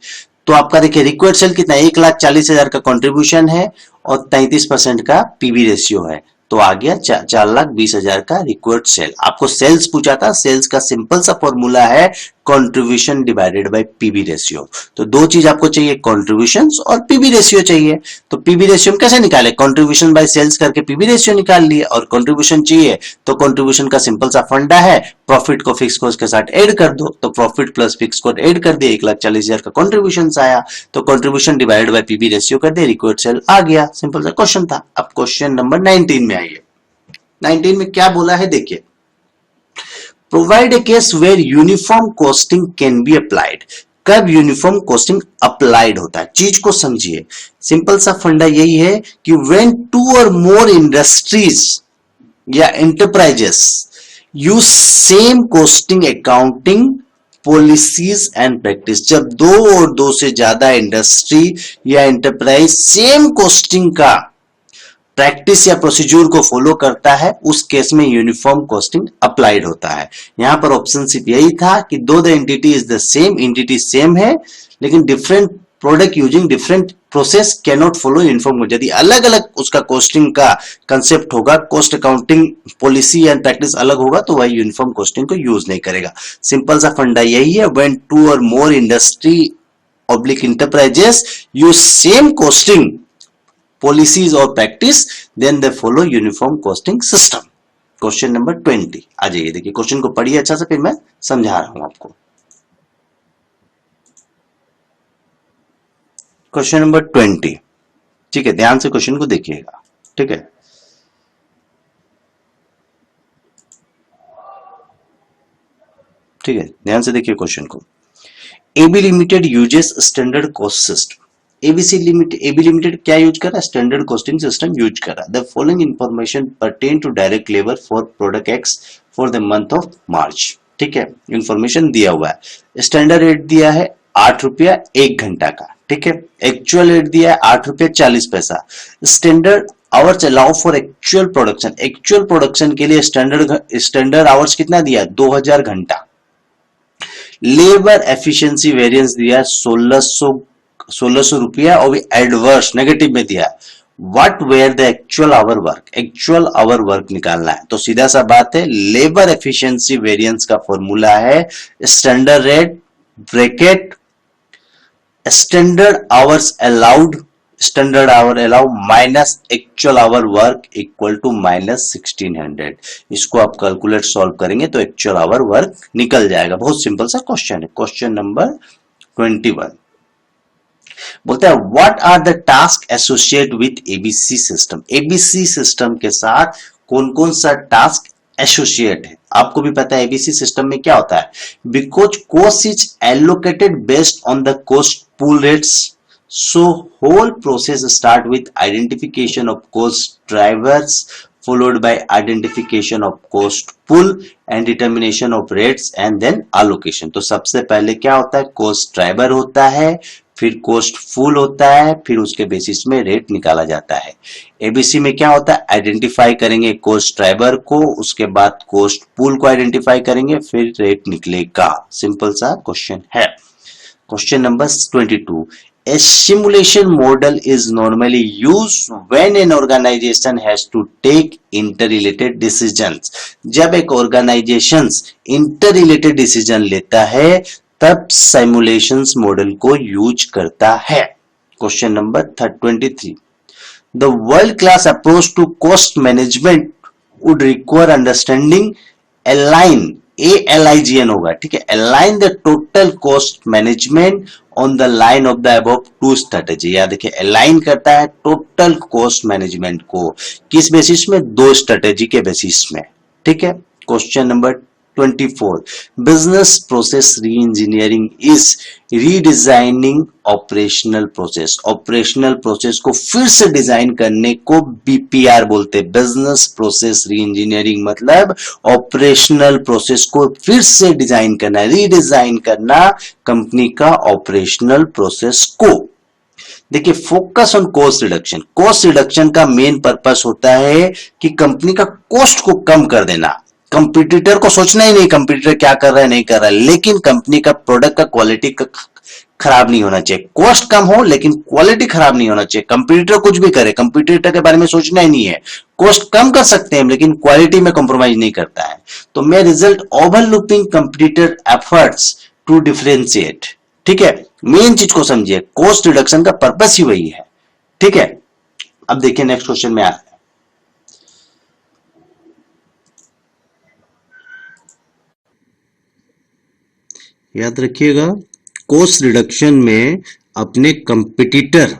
तो आपका देखिए रिक्वायर्ड सेल कितना, 1,40,000 का कॉन्ट्रीब्यूशन है और 33% का पीवी रेशियो है, तो आ गया 4,20,000 का रिक्वायर्ड सेल। आपको सेल्स पूछा था, सेल्स का सिंपल सा फॉर्मूला है contribution divided by PV ratio. तो दो चीज आपको चाहिए, कंट्रीब्यूशंस और पीवी रेशियो चाहिए। तो पीवी रेशियो कैसे निकाले, कंट्रीब्यूशन बाय सेल्स करके पीवी रेशियो निकाल लिए, और कंट्रीब्यूशन चाहिए तो कंट्रीब्यूशन का सिंपल सा फंडा है, प्रॉफिट को फिक्स कॉस्ट के साथ ऐड कर दो, तो profit plus fix cost add कर दिए, 1,40,000 का कंट्रीब्यूशन आया, तो contribution divided by PV ratio कर दिए, रिक्वायर्ड सेल आ गया। सिंपल सा क्वेश्चन था। अब क्वेश्चन नंबर 19 में आइए। 19 में क्या बोला है, देखिए provide a case where uniform costing can be applied. कब यूनिफॉर्म कॉस्टिंग अप्लाइड होता है, चीज को समझिए। सिंपल सा फंडा यही है कि व्हेन 2 or more इंडस्ट्रीज या enterprises use same costing accounting policies and practice, जब 2 और 2 से ज्यादा इंडस्ट्री या एंटरप्राइज सेम कॉस्टिंग का प्रैक्टिस या प्रोसीजर को फॉलो करता है, उस केस में यूनिफॉर्म कॉस्टिंग अप्लाइड होता है। यहां पर ऑप्शन सिर्फ यही था कि दो the entity is the same, entity same है लेकिन different product using different process can not follow uniform. यदि अलग अलग उसका कॉस्टिंग का कंसेप्ट होगा, cost accounting policy and practice अलग होगा, तो वह यूनिफॉर्म कॉस्टिंग को यूज नहीं करेगा। सिंपल सा फंडा यही है, when 2 or more industry oblique enterprises use same costing policies or practice then they follow uniform costing system। Question number 20 आ जाइए। देखिए क्वेश्चन को पढ़िए अच्छा से, फिर मैं समझा रहा हूं आपको। क्वेश्चन नंबर 20, ठीक है, ध्यान से क्वेश्चन को देखिएगा। ठीक है, ठीक है, ध्यान से देखिए क्वेश्चन को। AB limited uses standard cost system. AB limited क्या यूज कर रहा है, स्टैंडर्ड कॉस्टिंग सिस्टम यूज कर रहा है। The following information pertain to direct labour for product X for the month of March. ठीक है, इंफॉर्मेशन दिया हुआ है। स्टैंडर्ड रेट दिया है 8 रुपया 1 घंटा का। ठीक है, एक्चुअल रेट दिया है 8 रुपया 40 पैसा। Standard hours allow for actual production, actual production के लिए स्टैंडर्ड आवर्स कितना दिया, 2000 घंटा। लेबर एफिशिएंसी वेरिएंस दिया 1600 रुपया, और भी एडवर्स नेगेटिव में दिया what were the actual hour work, actual hour work निकालना है। तो सीधा सा बात है, लेबर एफिशिएंसी वेरिएंस का फॉर्मूला है standard rate bracket standard hours allowed, standard hour allow minus actual hour work equal to minus 1600। इसको आप कैलकुलेट सॉल्व करेंगे तो एक्चुअल आवर वर्क निकल जाएगा। बहुत सिंपल सा क्वेश्चन है। क्वेश्चन नंबर 21 बोलता है what are the task associate with ABC system. ABC system के साथ कौन कौन सा टास्क एसोसिएट है। आपको भी पता है एबीसी सिस्टम में क्या होता है, because cost is allocated based on the cost pool rates, so whole process start with identification of cost drivers followed by identification of cost pool and determination of rates and then allocation। तो सबसे पहले क्या होता है, cost driver होता है, फिर cost pool होता है, फिर उसके बेसिस में रेट निकाला जाता है। एबीसी में क्या होता है, आइडेंटिफाई करेंगे cost driver को, उसके बाद cost pool को आइडेंटिफाई करेंगे, फिर रेट निकलेगा। सिंपल सा क्वेश्चन है। Question number 22, a simulation model is normally used when an organization has to take interrelated decisions। जब एक organization interrelated decision लेता है तब simulations model को यूज करता है। Question number 23, the world class approach to cost management would require understanding align, ALIGN होगा, ठीक है, align the total cost management on the line of the above two strategy। याद देखिए अलाइन करता है टोटल कॉस्ट मैनेजमेंट को किस basis में, दो स्ट्रेटेजी के बेसिस में, ठीक है। क्वेश्चन नंबर 24, बिजनेस प्रोसेस री engineering is redesigning operational process. Operational process को फिर से डिजाइन करने को बीपीआर बोलते हैं। बिजनेस प्रोसेस री इंजीनियरिंग मतलब ऑपरेशनल प्रोसेस को फिर से डिजाइन करना, रीडिजाइन करना कंपनी का ऑपरेशनल प्रोसेस को। देखिए focus on cost reduction, cost reduction का मेन पर्पस होता है कि कंपनी का कॉस्ट को कम कर देना। कंपटीटर को सोचना ही नहीं कंपटीटर क्या कर रहा है नहीं कर रहा है, लेकिन कंपनी का प्रोडक्ट का क्वालिटी का खराब नहीं होना चाहिए। कॉस्ट कम हो लेकिन क्वालिटी खराब नहीं होना चाहिए। कंपटीटर कुछ भी करे, कंपटीटर के बारे में सोचना ही नहीं है। कॉस्ट कम कर सकते हैं लेकिन क्वालिटी में कॉम्प्रोमाइज नहीं करता है। तो may result overlooking competitor efforts to differentiate, ठीक है। मेन चीज को समझिए, कॉस्ट रिडक्शन का पर्पस ही वही है, ठीक है। अब देखिए नेक्स्ट क्वेश्चन में आते हैं। याद रखिएगा कॉस्ट रिडक्शन में अपने कंपटीटर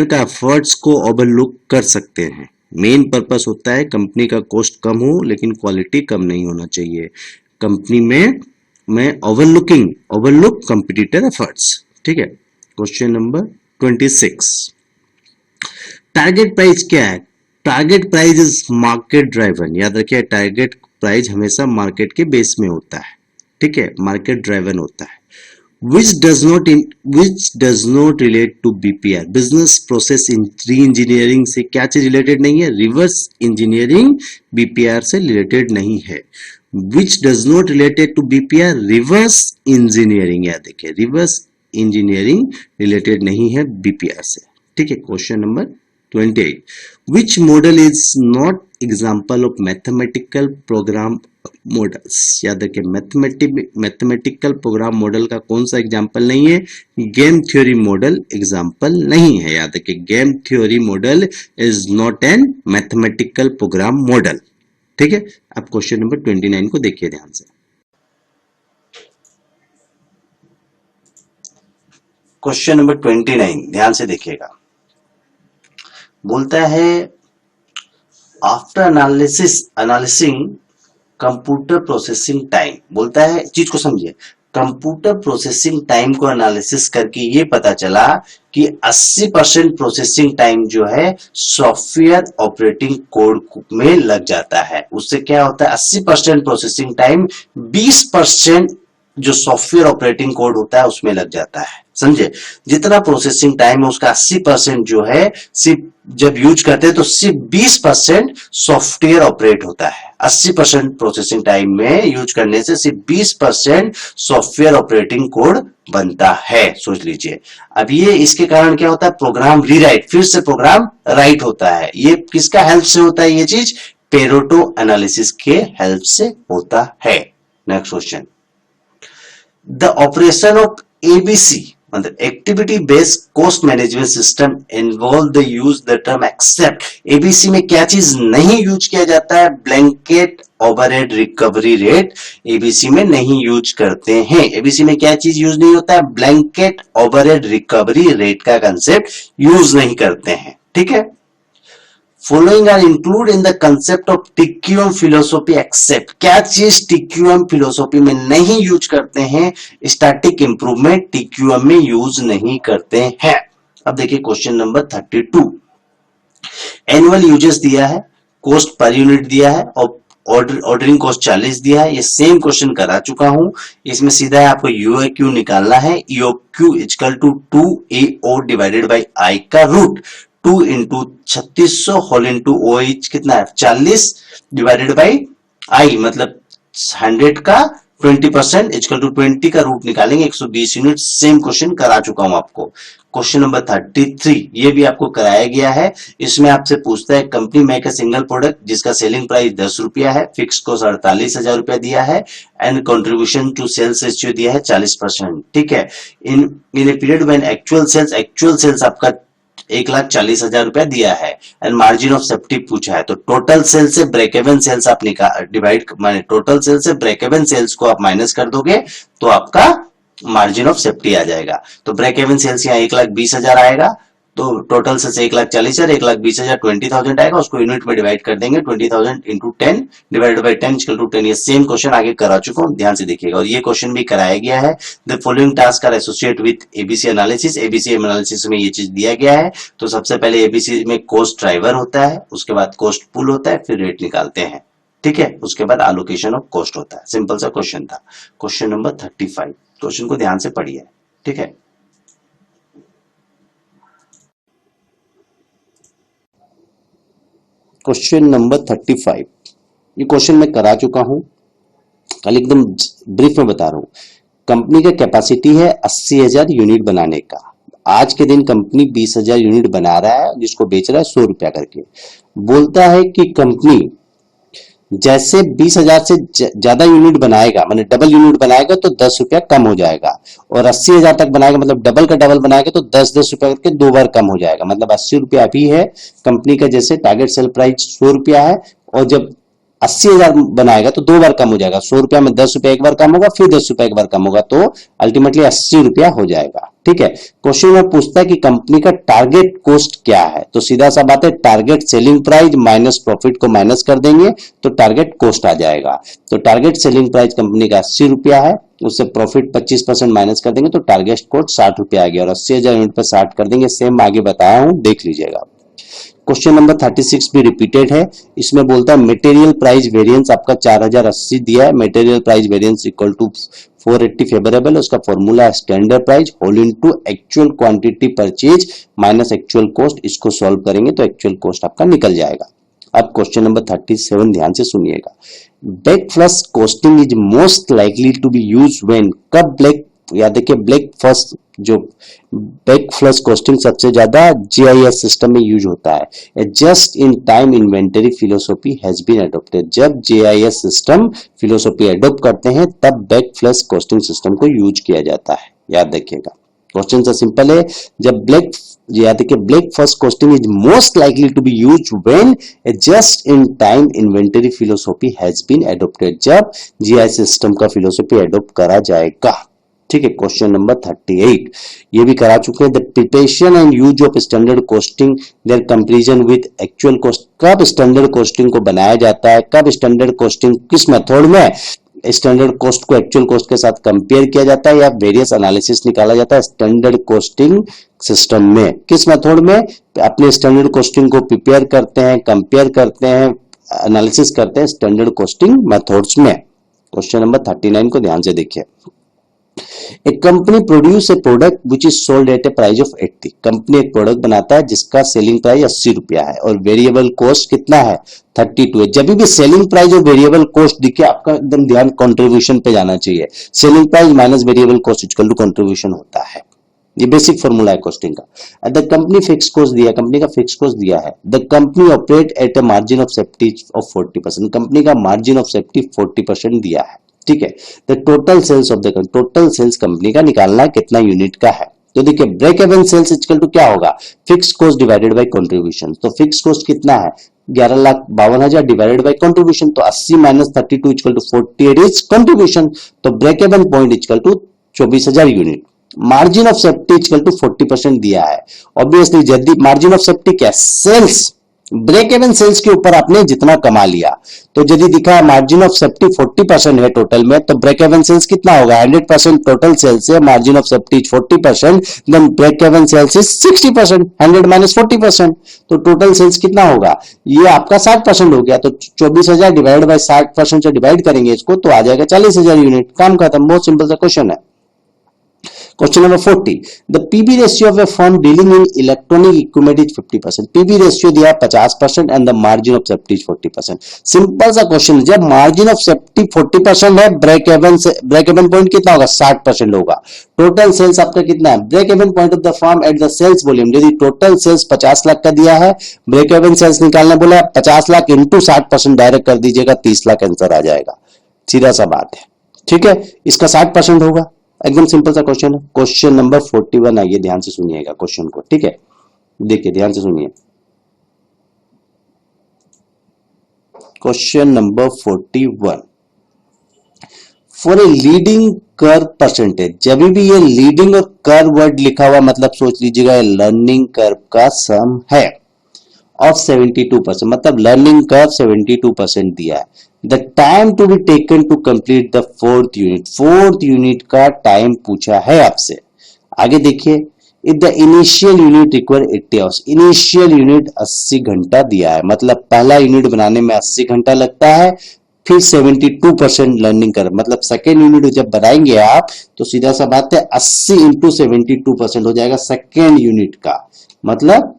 का एफर्ट्स को ओवरलुक कर सकते हैं। मेन पर्पस होता है कंपनी का कॉस्ट कम हो लेकिन क्वालिटी कम नहीं होना चाहिए। कंपनी में ओवरलुक कंपटीटर एफर्ट्स, ठीक है। क्वेश्चन नंबर 26, टारगेट प्राइस क्या है। Target price is market driven. याद रखिए टारगेट प्राइस हमेशा मार्केट के बेस में होता है, ठीक है, मार्केट ड्राइवन होता है। which does not relate to BPR, business process री इंजीनियरिंग से क्या चीज रिलेटेड नहीं है, रिवर्स इंजीनियरिंग BPR से रिलेटेड नहीं है। which does not related to BPR, reverse engineering, याद देखिए रिवर्स इंजीनियरिंग रिलेटेड नहीं है BPR से, ठीक है। Question number 28, which model is not example of mathematical program models। याद रखिए मैथमेटिकल प्रोग्राम मॉडल का कौन सा एग्जांपल नहीं है, गेम थ्योरी मॉडल एग्जांपल नहीं है। याद रखिए game theory model is not an mathematical program model, ठीक है। अब क्वेश्चन नंबर 29 को देखिए ध्यान से। क्वेश्चन नंबर 29 ध्यान से देखिएगा। बोलता है after analysing computer processing time. बोलता है चीज को समझिए, कंप्यूटर प्रोसेसिंग टाइम को एनालिसिस करके ये पता चला कि 80% प्रोसेसिंग टाइम जो है सॉफ्टवेयर ऑपरेटिंग कोड में लग जाता है। उससे क्या होता है 80% प्रोसेसिंग टाइम 20% जो सॉफ्टवेयर ऑपरेटिंग कोड होता है उसमें लग जाता है। समझे। जितना प्रोसेसिंग टाइम है उसका 80% जो है सिर्फ जब यूज करते हैं तो सिर्फ 20% सॉफ्टवेयर ऑपरेट होता है। 80% प्रोसेसिंग टाइम में यूज करने से सिर्फ 20% सॉफ्टवेयर ऑपरेटिंग कोड बनता है, सोच लीजिए। अब ये इसके कारण क्या होता है, प्रोग्राम रीराइट, फिर से प्रोग्राम राइट होता है। ये किसका हेल्प से होता है, ये चीज पेरेटो एनालिसिस के हेल्प से होता है। Next question, the operation of ABC मतलब activity based cost management system involve the use the term except. ABC में क्या चीज नहीं यूज किया जाता है, blanket overhead recovery rate ABC में नहीं यूज करते हैं। एबीसी में क्या चीज यूज नहीं होता है, ब्लैंकेट ओवरहेड रिकवरी रेट का कंसेप्ट यूज नहीं करते हैं, ठीक है। Following are included in the concept of TQM philosophy except, क्या चीज TQM philosophy में नहीं यूज करते हैं, स्टैटिक इंप्रूवमेंट TQM में यूज नहीं करते हैं। अब देखिए क्वेश्चन नंबर 32, एनुअल यूजेस दिया है, कॉस्ट पर यूनिट दिया है और ऑर्डरिंग कॉस्ट 40 दिया है। ये सेम क्वेश्चन करा चुका हूं, इसमें सीधा है आपको यूआईक्यू निकालना है। EOQ equal to 2AO divided by I का root 2 into 3600 whole into OH कितना है 40 डिवाइडेड बाई आई मतलब 100 का 20% इक्वल टू 20 का रूट निकालेंगे 120 यूनिट। सेम क्वेश्चन करा चुका हूं आपको। क्वेश्चन नंबर 33 ये भी आपको कराया गया है। इसमें आपसे पूछता है company make a single product जिसका सेलिंग प्राइस 10 रुपया है, फिक्स कॉस्ट 48,000 रुपया दिया है and contribution to sales ratio दिया है 40%, ठीक है। In a period when actual sales आपका 1,40,000 रुपया दिया है एंड मार्जिन ऑफ सेफ्टी पूछा है। तो टोटल सेल से ब्रेक इवन सेल्स आप डिवाइड माने टोटल सेल से ब्रेक इवन सेल्स को आप माइनस कर दोगे तो आपका मार्जिन ऑफ सेफ्टी आ जाएगा। तो ब्रेक इवन सेल्स यहाँ 1,20,000 आएगा, तो टोटल सेल्स 1,40,000 1,20,000 20,000 आएगा, उसको यूनिट में डिवाइड कर देंगे 20,000 into 10 divided by 10 equal to 10। ये सेम क्वेश्चन आगे करा चुका हूं, ध्यान से देखिएगा। और ये क्वेश्चन भी कराया गया है, the following task are associate with ABC analysis. ABC analysis में ये चीज दिया गया है। तो सबसे पहले एबीसी में कॉस्ट ड्राइवर होता है, उसके बाद कॉस्ट पुल होता है, फिर रेट निकालते हैं, ठीक है। उसके बाद एलोकेशन ऑफ कॉस्ट होता है। सिंपल सा क्वेश्चन था। क्वेश्चन नंबर 35, क्वेश्चन को ध्यान से पढ़िए, ठीक है। क्वेश्चन नंबर 35 ये क्वेश्चन मैं करा चुका हूं, कल एकदम ब्रीफ में बता रहा हूं। कंपनी का कैपेसिटी है 80,000 यूनिट बनाने का। आज के दिन कंपनी 20,000 यूनिट बना रहा है जिसको बेच रहा है 100 रुपया करके। बोलता है कि कंपनी जैसे 20,000 से ज्यादा यूनिट बनाएगा माने डबल यूनिट बनाएगा तो 10 रुपया कम हो जाएगा, और 80,000 तक बनाएगा मतलब डबल का डबल बनाएगा तो 10-10 रुपया करके 2 बार कम हो जाएगा। मतलब 80 रुपया अभी है कंपनी का, जैसे टारगेट सेल प्राइस 100 रुपया है और जब 80,000 बनाएगा तो 2 बार कम हो जाएगा। 100 रुपया में 10 रुपया एक बार कम होगा, फिर 10 रुपया एक बार कम होगा, तो अल्टीमेटली 80 रुपया हो जाएगा, ठीक है। क्वेश्चन में पूछता है कि कंपनी का टारगेट कॉस्ट क्या है, तो सीधा सा बात है target selling price minus profit को माइनस कर देंगे तो टारगेट कॉस्ट आ जाएगा। तो टारगेट सेलिंग प्राइस कंपनी का 80 रुपया है, उससे प्रॉफिट 25% माइनस कर देंगे तो टारगेट कॉस्ट 60 रुपया आ गया, और 80,000 यूनिट पर 60 कर देंगे। सेम आगे बताया हूं, देख लीजिएगा। क्वेश्चन नंबर 36 भी रिपीटेड है। इसमें बोलता है मटेरियल प्राइस वेरिएंस आपका 4080 दिया है, material price variance equal to 480 favourable है, उसका फॉर्मूला है standard price whole into actual quantity purchase minus actual cost. इसको सॉल्व करेंगे तो एक्चुअल कॉस्ट आपका निकल जाएगा। अब क्वेश्चन नंबर 37 ध्यान से सुनिएगा। Back flush costing is most likely to be use when, कब ब्लैक, याद देखिए ब्लैक फर्स्ट जो बैक फ्लश कॉस्टिंग सबसे ज्यादा जीआईएस सिस्टम में यूज होता है। Just in time inventory philosophy has been adopted. जब जीआईएस सिस्टम फिलोसॉफी अडॉप्ट करते हैं तब बैक फ्लश कॉस्टिंग सिस्टम को यूज किया जाता है, याद रखिएगा। क्वेश्चन सा सिंपल है, जब याद देखिए black first costing is most likely to be use when just in time inventory philosophy has been adopted. जब जीआईएस सिस्टम का फिलोसॉफी अडॉप्ट करा जाएगा, ठीक है। क्वेश्चन नंबर 38 ये भी करा चुके हैं। The preparation and use of standard costing their comparison with actual cost. कब स्टैंडर्ड कॉस्टिंग को बनाया जाता है, कब स्टैंडर्ड कॉस्टिंग किस मेथड में स्टैंडर्ड कॉस्ट को एक्चुअल कॉस्ट के साथ कंपेयर किया जाता है या वेरियस एनालिसिस निकाला जाता है स्टैंडर्ड कॉस्टिंग सिस्टम में। किस मेथड में, अपने स्टैंडर्ड कॉस्टिंग को प्रिपेयर करते हैं, कंपेयर करते हैं, एनालिसिस करते हैं स्टैंडर्ड कॉस्टिंग मेथड्स में। क्वेश्चन नंबर 39 को ध्यान से देखिए। A company produce a product which is sold at a price of 80। Company एक प्रोडक्ट बनाता है जिसका सेलिंग प्राइस 80 रुपया है और वेरिएबल कॉस्ट कितना है 32 है। जब भी सेलिंग प्राइस और वेरिएबल कॉस्ट दिखे आपका एकदम ध्यान कंट्रीब्यूशन पे जाना चाहिए। Selling price minus variable cost equal to contribution होता है। ये बेसिक फॉर्मूला है कॉस्टिंग का। द कंपनी फिक्स कॉस्ट दिया, कंपनी का फिक्स कॉस्ट दिया है। The company operate at a margin of safety of 40%। Company का मार्जिन ऑफ सेफ्टी 40% दिया है, ठीक है। The total sales of the total sales company का निकालना है कितना यूनिट का है। तो देखिए break even sales equal to क्या होगा, fix cost divided by contribution. तो फिक्स कॉस्ट कितना है 11,52,000 डिवाइडेड बाय कंट्रीब्यूशन। तो 80 minus 32 equal to 48 is contribution. तो break even point equal to 24,000 unit. Margin of safety equal to 40% दिया है। Obviously यदि मार्जिन ऑफ सेफ्टी क्या सेल्स, ब्रेक इवन सेल्स के ऊपर आपने जितना कमा लिया, तो यदि दिखा मार्जिन ऑफ सेफ्टी 40% है टोटल में, तो ब्रेक इवन सेल्स कितना होगा 100% टोटल सेल्स से margin of safety 40%, then break even sales is 60%, 100 minus 40%। तो टोटल सेल्स कितना होगा, ये आपका 60% हो गया। तो 24,000 डिवाइड बाय 60% से डिवाइड करेंगे इसको तो आ जाएगा 40,000 यूनिट। काम खत्म, बहुत सिंपल सा क्वेश्चन है। Question number 40. The PB ratio of a firm dealing in electronic equipment is 50%. PB ratio दिया 50% and the margin of safety is 40%. Simple सा क्वेश्चन, जब मार्जिन ऑफ सेफ्टी 40% है, ब्रेक इवन पॉइंट कितना होगा 60% होगा। Total sales आपका कितना है, break even point of the firm at the sales volume. यदि टोटल सेल्स 50 लाख का दिया है, ब्रेक इवन सेल्स निकालने बोला 50 लाख इंटू 60% डायरेक्ट कर दीजिएगा, 30 लाख आंसर आ जाएगा। सीधा सा बात है, ठीक है। इसका 60% होगा, एकदम सिंपल सा क्वेश्चन है। क्वेश्चन नंबर 41 आइए, ध्यान से सुनिएगा क्वेश्चन को, ठीक है। देखिए ध्यान से सुनिए question number 41। For a leading curve percentage, जब भी ये लीडिंग और कर्व वर्ड लिखा हुआ मतलब सोच लीजिएगा ये लर्निंग कर्व का सम है ऑफ 72%, मतलब लर्निंग कर्व 72% दिया है। The time to be taken to complete the fourth unit का टाइम पूछा है आपसे। आगे देखिए, if the initial unit require 80 hours, initial unit 80 घंटा दिया है, मतलब पहला यूनिट बनाने में 80 घंटा लगता है। फिर 72% लर्निंग कर, मतलब सेकेंड यूनिट जब बनाएंगे आप तो सीधा सा बात है 80 इंटू 72% हो जाएगा सेकेंड यूनिट का। मतलब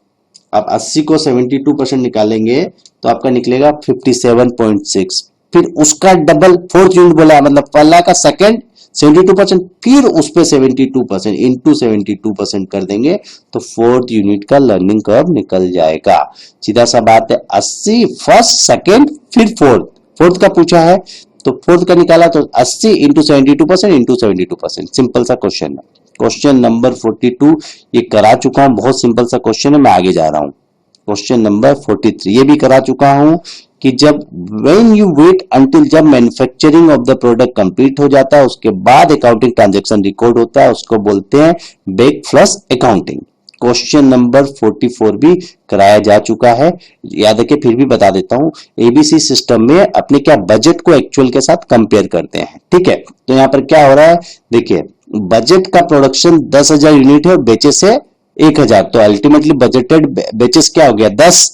आप 80 को 72% निकालेंगे तो आपका निकलेगा 57.6। फिर उसका डबल फोर्थ यूनिट बोला है, मतलब पहला का सेकेंड 72%, फिर उस पे 72% इंटू 72% कर देंगे तो फोर्थ यूनिट का लर्निंग कर्व निकल जाएगा। सीधा सा बात है 80 फर्स्ट सेकेंड फिर फोर्थ का पूछा है तो फोर्थ का निकाला तो 80 इंटू 72% इंटू 72%। सिंपल सा क्वेश्चन है। क्वेश्चन नंबर 42 ये करा चुका हूं, बहुत सिंपल सा क्वेश्चन है, मैं आगे जा रहा हूं। क्वेश्चन नंबर 43 ये भी करा चुका हूं कि जब व्हेन यू वेट अंटिल, जब manufacturing of the product complete हो जाता है उसके बाद अकाउंटिंग ट्रांजैक्शन रिकॉर्ड होता है, उसको बोलते हैं back flush accounting. Question number 44 भी कराया जा चुका है, याद रखिए, फिर भी बता देता हूं। एबीसी सिस्टम में अपने क्या बजट को एक्चुअल के साथ कंपेयर करते हैं, ठीक है। तो यहां पर क्या हो रहा है, देखिए बजट का प्रोडक्शन 10,000 यूनिट है और बेचे से 1,000, तो अल्टीमेटली बजटेड बेचेस क्या हो गया 10,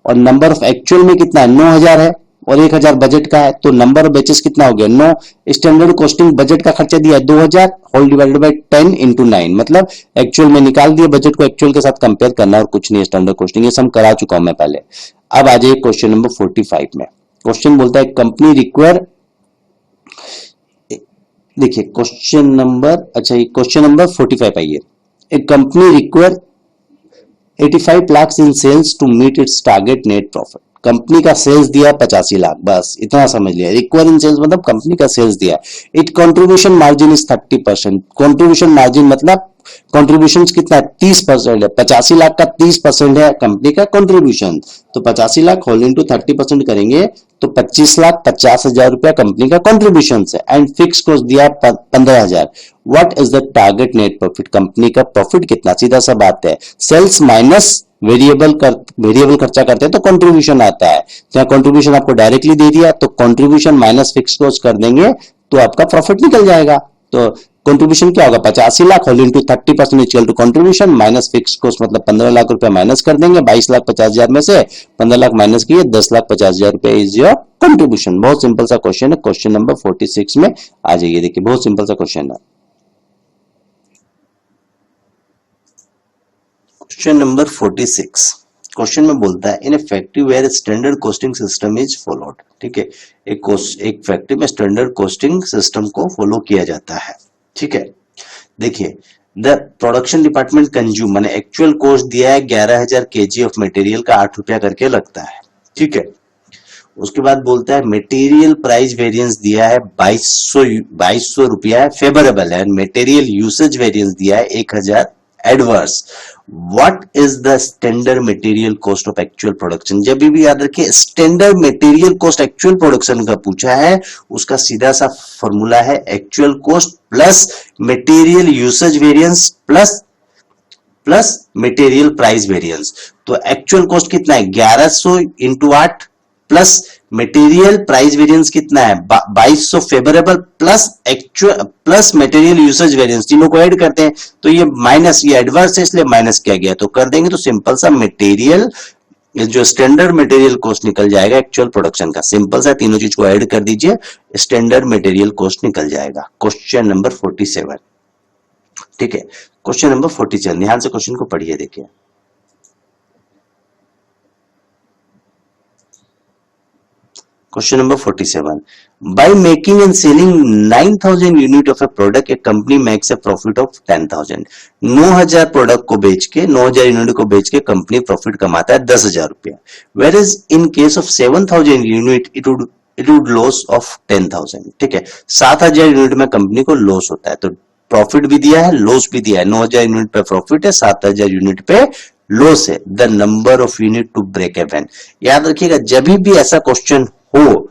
और नंबर ऑफ एक्चुअल में कितना 9,000 है और 1,000 बजट का है, तो नंबर ऑफ बेचेस कितना हो गया 9। स्टैंडर्ड कॉस्टिंग बजट का खर्चा दिया है 2,000 होल डिवाइडेड बाय 10 इंटू 9, मतलब एक्चुअल में निकाल दिया, बजट को एक्चुअल के साथ कंपेयर करना और कुछ नहीं। स्टैंडर्ड कॉस्टिंग ये सब करा चुका हूं मैं पहले। अब आ जाइए क्वेश्चन नंबर 45 में। क्वेश्चन बोलता है कंपनी रिक्वायर, देखिए क्वेश्चन नंबर, अच्छा ये क्वेश्चन नंबर 45 आइए। A company require 85 lakh in sales to meet its target net profit. Company का सेल्स दिया 85 लाख, बस इतना समझ लिया। रिक्वायर इन सेल्स मतलब कंपनी का सेल्स दिया। It contribution margin is 30%। Contribution margin मतलब कंट्रीब्यूशन कितना 30% है, 85 लाख का 30% है कंपनी का कंट्रीब्यूशन, तो 85 लाख होल इंटू 30% करेंगे तो 25,50,000 रुपया कंपनी का कंट्रीब्यूशन है। एंड फिक्स कॉस्ट दिया 15,000। What is the target net profit, company का प्रॉफिट कितना, सीधा सा बात है सेल्स माइनस वेरिएबल खर्चा करते हैं तो कंट्रीब्यूशन आता है। तो कंट्रीब्यूशन आपको डायरेक्टली दे दिया तो कंट्रीब्यूशन माइनस फिक्स कॉस्ट कर देंगे तो आपका प्रॉफिट निकल जाएगा। तो कंट्रीब्यूशन क्या होगा 85 lakh whole into 30% equal to contribution minus fix cost, मतलब 15 लाख रुपया माइनस कर देंगे। 22,50,000 में से 15 लाख माइनस किए, 10,50,000 रुपया इज योर कंट्रीब्यूशन। बहुत सिंपल सा क्वेश्चन है। क्वेश्चन नंबर 46 में आ जाइए, देखिए बहुत सिंपल सा क्वेश्चन है। Question number 46। क्वेश्चन में बोलता है in a factory where standard costing system is followed. ठीक है, एक फैक्ट्री में स्टैंडर्ड कॉस्टिंग सिस्टम को फॉलो किया जाता है। ठीक है, देखिए द प्रोडक्शन डिपार्टमेंट कंज्यूम मैंने एक्चुअल कॉस्ट दिया है 11,000 केजी ऑफ मटेरियल का 8 रुपया करके लगता है। ठीक है, उसके बाद बोलता है मटेरियल प्राइस वेरिएंस दिया है 2200 रुपया है, फेवरेबल है। मटेरियल यूसेज वेरिएंस दिया है 1000 adverse. What is the standard material cost of actual production. जब भी याद रखिए standard material cost actual production का पूछा है, उसका सीधा सा फॉर्मूला है actual cost plus material usage variance plus material price variance. तो एक्चुअल कॉस्ट कितना है 1100 into 8 plus material price variance कितना है 2200 favourable plus actual plus material usage variance, तीनों को ऐड करते हैं तो ये माइनस, ये एडवर्स है इसलिए माइनस किया गया, तो कर देंगे तो सिंपल सा मटेरियल जो स्टैंडर्ड मटेरियल कॉस्ट निकल जाएगा एक्चुअल प्रोडक्शन का। सिंपल सा तीनों चीज को ऐड कर दीजिए, स्टैंडर्ड मटेरियल कॉस्ट निकल जाएगा। Question number 47। ठीक है, क्वेश्चन नंबर 47, ध्यान से क्वेश्चन को पढ़िए। देखिए question number 47, by making and selling 9,000 unit of a product A company makes a profit of 10,000। 9,000 product को बेच के 9,000 यूनिट को बेच के कंपनी प्रॉफिट कमाता है 10,000 रुपया। Where is in case of 7,000 unit it would loss of 10,000। ठीक है, 7,000 यूनिट में कंपनी को लॉस होता है, तो प्रॉफिट भी दिया है लॉस भी दिया है। 9,000 यूनिट पे प्रॉफिट है, 7,000 यूनिट पे लॉस है। The number of unit to break even. याद रखिएगा जब भी ऐसा क्वेश्चन हो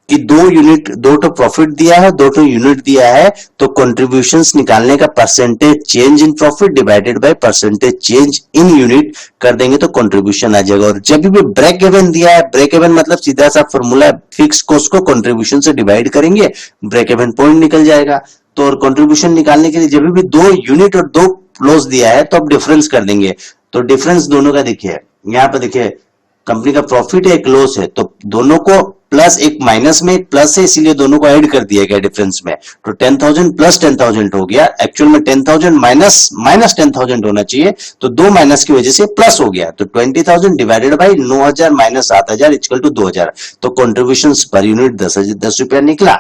कि दो तो प्रॉफिट दिया है, दो तो यूनिट दिया है, तो कंट्रीब्यूशंस निकालने का percentage change in profit divided by percentage change in unit कर देंगे तो कंट्रीब्यूशन आ जाएगा। और जब भी ब्रेक इवन दिया है, ब्रेक इवन मतलब सीधा सा फॉर्मूला फिक्स कॉस्ट को कंट्रीब्यूशन से डिवाइड करेंगे, ब्रेक इवन पॉइंट निकल जाएगा। तो और कंट्रीब्यूशन निकालने के लिए जब भी 2 यूनिट और 2 लॉस दिया है तो अब डिफरेंस कर देंगे। तो डिफरेंस दोनों का देखिए, यहां पर देखिए कंपनी का प्रॉफिट है एक लॉस है, तो दोनों को प्लस एक माइनस में एक प्लस है, इसीलिए दोनों को ऐड कर दिया गया डिफरेंस में। तो 10,000 प्लस 10,000 हो गया, एक्चुअल में 10,000 माइनस 10,000 होना चाहिए, तो 2 माइनस की वजह से प्लस हो गया। तो 20,000 divided by 9,000 minus 7,000 equal to 2,000। तो कॉन्ट्रीब्यूशन पर यूनिट 10 रुपया निकला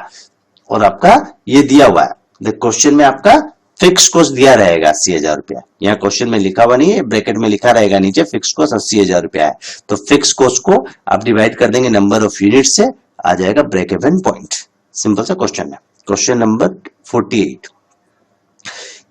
और आपका ये दिया हुआ है। क्वेश्चन में आपका फिक्स कॉस्ट दिया रहेगा 80,000 रुपया। यहाँ क्वेश्चन में लिखा हुआ नहीं है, ब्रैकेट में लिखा रहेगा नीचे फिक्स कॉस्ट 80,000 रुपया है। तो फिक्स कॉस्ट को आप डिवाइड कर देंगे नंबर ऑफ यूनिट से, आ जाएगा ब्रेक इवन पॉइंट। सिंपल सा क्वेश्चन है। क्वेश्चन नंबर 48,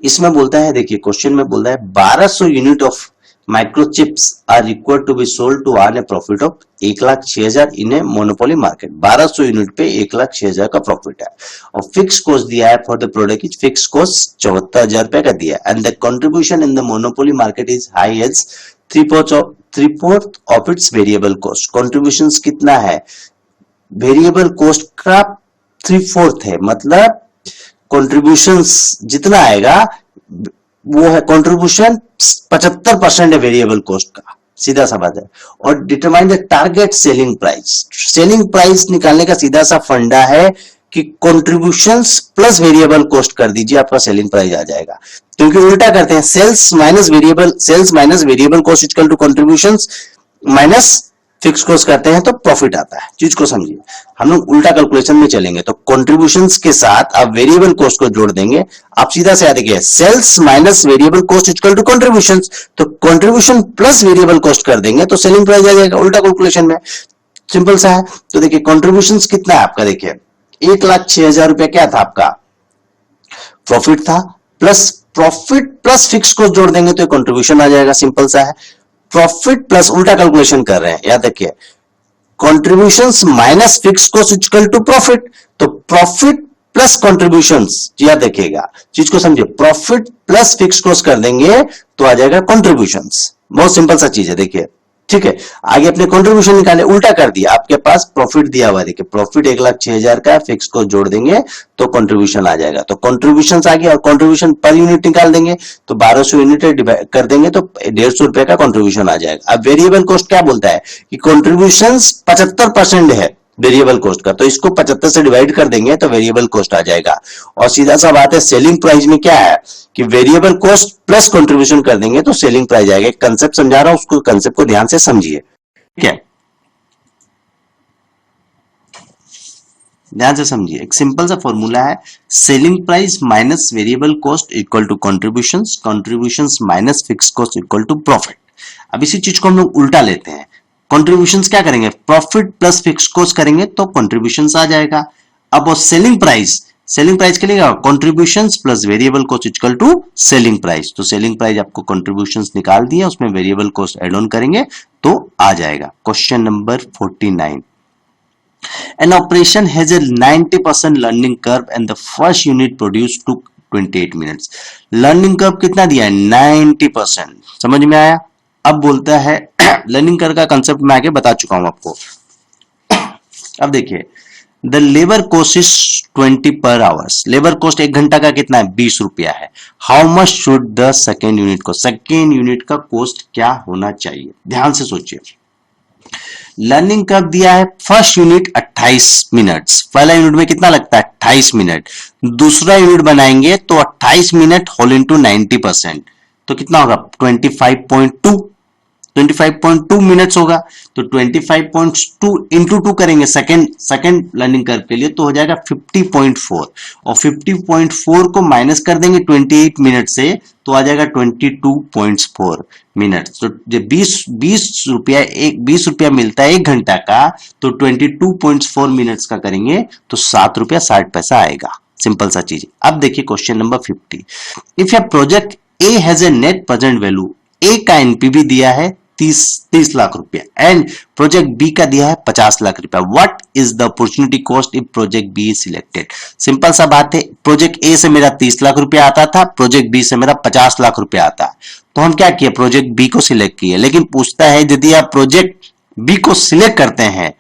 इसमें बोलता है, देखिए क्वेश्चन में बोलता है 1200 unit of microchips are required to be sold to earn a profit of 1,06,000 in a monopoly market. 1200 unit पे 1,06,000 का प्रॉफिट है और फिक्स कॉस्ट दिया है for the product is fix cost 74,000 रुपए का दिया है। And the contribution in the monopoly market is high as 3/4 of its variable cost. Contribution कितना है वेरिएबल कॉस्ट का 3/4 है, मतलब कॉन्ट्रीब्यूशन जितना आएगा वो है कंट्रीब्यूशन 75% है वेरिएबल कॉस्ट का, सीधा सा बात है। और determine the target selling price. Selling price निकालने का सीधा सा फंडा है कि कंट्रीब्यूशंस प्लस वेरिएबल कॉस्ट कर दीजिए, आपका सेलिंग प्राइस आ जाएगा। क्योंकि उल्टा करते हैं, sales minus variable cost equal to contributions minus fix cost करते हैं तो प्रॉफिट आता है। चीज को समझिए, हम लोग उल्टा कैलकुलेशन में चलेंगे तो कंट्रीब्यूशंस के साथ आप वेरिएबल कॉस्ट को जोड़ देंगे, आप सीधा से देखिए sales minus variable cost equal to contributions, तो कंट्रीब्यूशन प्लस वेरिएबल कॉस्ट कर देंगे तो सेलिंग प्राइस आ जाएगा उल्टा कैलकुलेशन में। सिंपल सा है। तो देखिए कंट्रीब्यूशंस कितना है आपका, देखिए 1,06,000 रुपया क्या था आपका प्रॉफिट था, plus profit plus fix cost जोड़ देंगे तो कंट्रीब्यूशन आ जाएगा। सिंपल सा है। प्रॉफिट प्लस उल्टा कैलकुलेशन कर रहे हैं, याद रखिए contributions minus fix cost equal to profit, तो प्रॉफिट प्लस कॉन्ट्रीब्यूशंस, याद रखिएगा चीज को समझिए, प्रॉफिट प्लस फिक्स कॉस्ट कर देंगे तो आ जाएगा कॉन्ट्रीब्यूशंस। बहुत सिंपल सा चीज है, देखिए ठीक है। आगे अपने कंट्रीब्यूशन निकाले, उल्टा कर दिया, आपके पास प्रॉफिट दिया हुआ है, देखिए प्रॉफिट 1,06,000 का, फिक्स को जोड़ देंगे तो कंट्रीब्यूशन आ जाएगा। तो कंट्रीब्यूशन आ गया और कंट्रीब्यूशन पर यूनिट निकाल देंगे तो 1200 यूनिट कर देंगे तो 150 रुपए का कंट्रीब्यूशन आ जाएगा। अब वेरिएबल कॉस्ट क्या बोलता है कि कंट्रीब्यूशन 75% है, वेरिएबल कॉस्ट का, तो इसको 75 से डिवाइड कर देंगे तो वेरिएबल कॉस्ट आ जाएगा। और सीधा सा बात है, सेलिंग प्राइस में क्या है कि वेरिएबल कॉस्ट प्लस कंट्रीब्यूशन कर देंगे तो सेलिंग प्राइस आएगा। एक कंसेप्ट समझा रहा हूं, उसको कंसेप्ट को ध्यान से समझिए, ठीक है, ध्यान से समझिए। एक सिंपल सा फॉर्मूला है, selling price minus variable cost equal to contributions, contributions minus fix cost equal to profit. अब इसी चीज को हम लोग उल्टा लेते हैं, कंट्रीब्यूशंस क्या करेंगे, प्रॉफिट प्लस फिक्स कॉस्ट करेंगे तो कंट्रीब्यूशंस आ जाएगा। अब सेलिंग प्राइस के लिए contributions plus variable cost equal to selling price, तो सेलिंग प्राइस आपको कंट्रीब्यूशंस निकाल दिया, उसमें वेरिएबल कॉस्ट एड ऑन करेंगे तो आ जाएगा। Question number 49, an operation has a 90% learning curve and the first unit produced took 28 minutes। Learning curve कितना दिया है, 90%, समझ में आया। अब बोलता है लर्निंग कर्व का कंसेप्ट मैं आगे बता चुका हूं आपको। अब देखिए, द लेबर कॉस्ट इज 20 पर आवर्स, लेबर कॉस्ट 1 घंटा का कितना है, 20 रुपया है। How much should the second unit को, सेकेंड यूनिट का कॉस्ट क्या होना चाहिए, ध्यान से सोचिए। लर्निंग कर्व दिया है, फर्स्ट यूनिट 28 मिनट्स, पहला यूनिट में कितना लगता है 28 मिनट, दूसरा यूनिट बनाएंगे तो 28 मिनट होल इंटू 90%, तो कितना होगा 25.2 मिनट्स होगा। तो 25.2 इंटू 2 करेंगे सेकेंड लर्निंग कर्व के लिए तो हो जाएगा 50.4, और 50.4 को माइनस कर देंगे 28 मिनट से तो आ जाएगा 22.4 मिनट। तो जब 20 रुपया मिलता है 1 घंटा का, तो 22.4 मिनट्स का करेंगे तो 7 रुपया 60 पैसा आएगा। सिंपल सा चीज। अब देखिए question number 50, if a project A has a net present value, A का एनपीवी दिया है 30 लाख रुपया एंड प्रोजेक्ट बी का दिया है 50 लाख रुपया, what is the opportunity cost if project B is selected. Simple सा बात है, प्रोजेक्ट ए से मेरा 30 लाख रुपया आता था, प्रोजेक्ट बी से मेरा 50 लाख रुपया आता है, तो हम क्या किए, प्रोजेक्ट बी को सिलेक्ट किए। लेकिन पूछता है यदि आप प्रोजेक्ट बी को सिलेक्ट करते हैं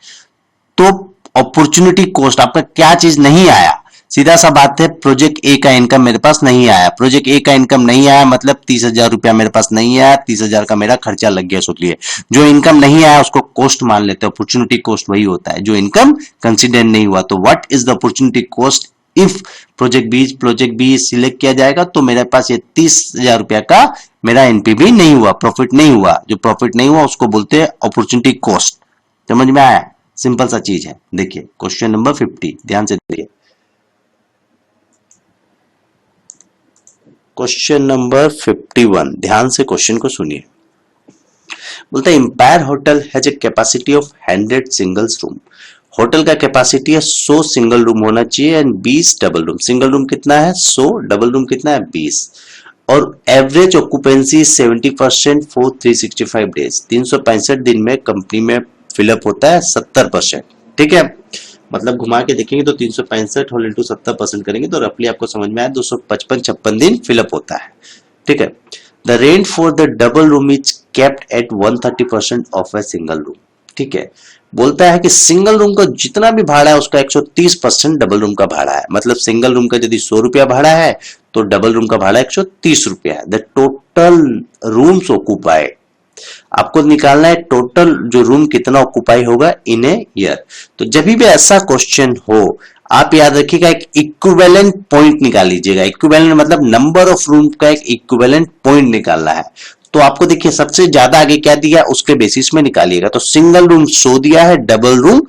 तो अपॉर्चुनिटी कॉस्ट आपका क्या चीज नहीं आया। सीधा सा बात है, प्रोजेक्ट ए का इनकम मेरे पास नहीं आया, प्रोजेक्ट ए का इनकम नहीं आया मतलब 30,000 रुपया मेरे पास नहीं आया, 30,000 का मेरा खर्चा लग गया। सोच लिए जो इनकम नहीं आया उसको कॉस्ट मान लेते हैं, अपॉर्चुनिटी कॉस्ट वही होता है जो इनकम कंसिडर नहीं हुआ। तो what is the opportunity cost if project B select किया जाएगा, तो मेरे पास ये 30,000 रुपया का मेरा एनपीवी नहीं हुआ, प्रॉफिट नहीं हुआ। जो प्रॉफिट नहीं हुआ उसको बोलते हैं अपॉर्चुनिटी कॉस्ट। समझ में आया, सिंपल सा चीज है। देखिए क्वेश्चन नंबर 50 ध्यान से देखिए, क्वेश्चन नंबर 51 ध्यान से क्वेश्चन को सुनिए। बोलता है Empire hotel has a capacity of 100 singles room, hotel का कैपेसिटी है 100 सिंगल रूम होना चाहिए and 20 double room. Single room कितना है 100, डबल रूम कितना है 20, और एवरेज ऑक्यूपेंसी 70% फॉर 365 डेज, 365 दिन में कंपनी में फिलअप होता है 70%। ठीक है, मतलब घुमा के देखेंगे तो 365 होल इंटू 70% करेंगे तो रफली आपको समझ में आया 255-56 दिन फिलअप होता है। ठीक है, the rent for the double room is kept at 130% of a single room. ठीक है, बोलता है कि सिंगल रूम का जितना भी भाड़ा है उसका 130% डबल रूम का भाड़ा है। मतलब सिंगल रूम का यदि 100 रुपया भाड़ा है तो डबल रूम का भाड़ा 130 रुपया है। द टोटल रूम्स ऑक्यूपाइड, आपको निकालना है टोटल जो रूम कितना ऑक्यूपाई होगा इन ए ईयर। तो जब भी ऐसा क्वेश्चन हो आप याद रखिएगा एक इक्विवेलेंट पॉइंट निकाल लीजिएगा। इक्विवेलेंट मतलब नंबर ऑफ रूम का एक इक्विवेलेंट पॉइंट निकालना है। तो आपको देखिए सबसे ज्यादा आगे क्या दिया उसके बेसिस में निकालिएगा। तो सिंगल रूम 100 दिया है, डबल रूम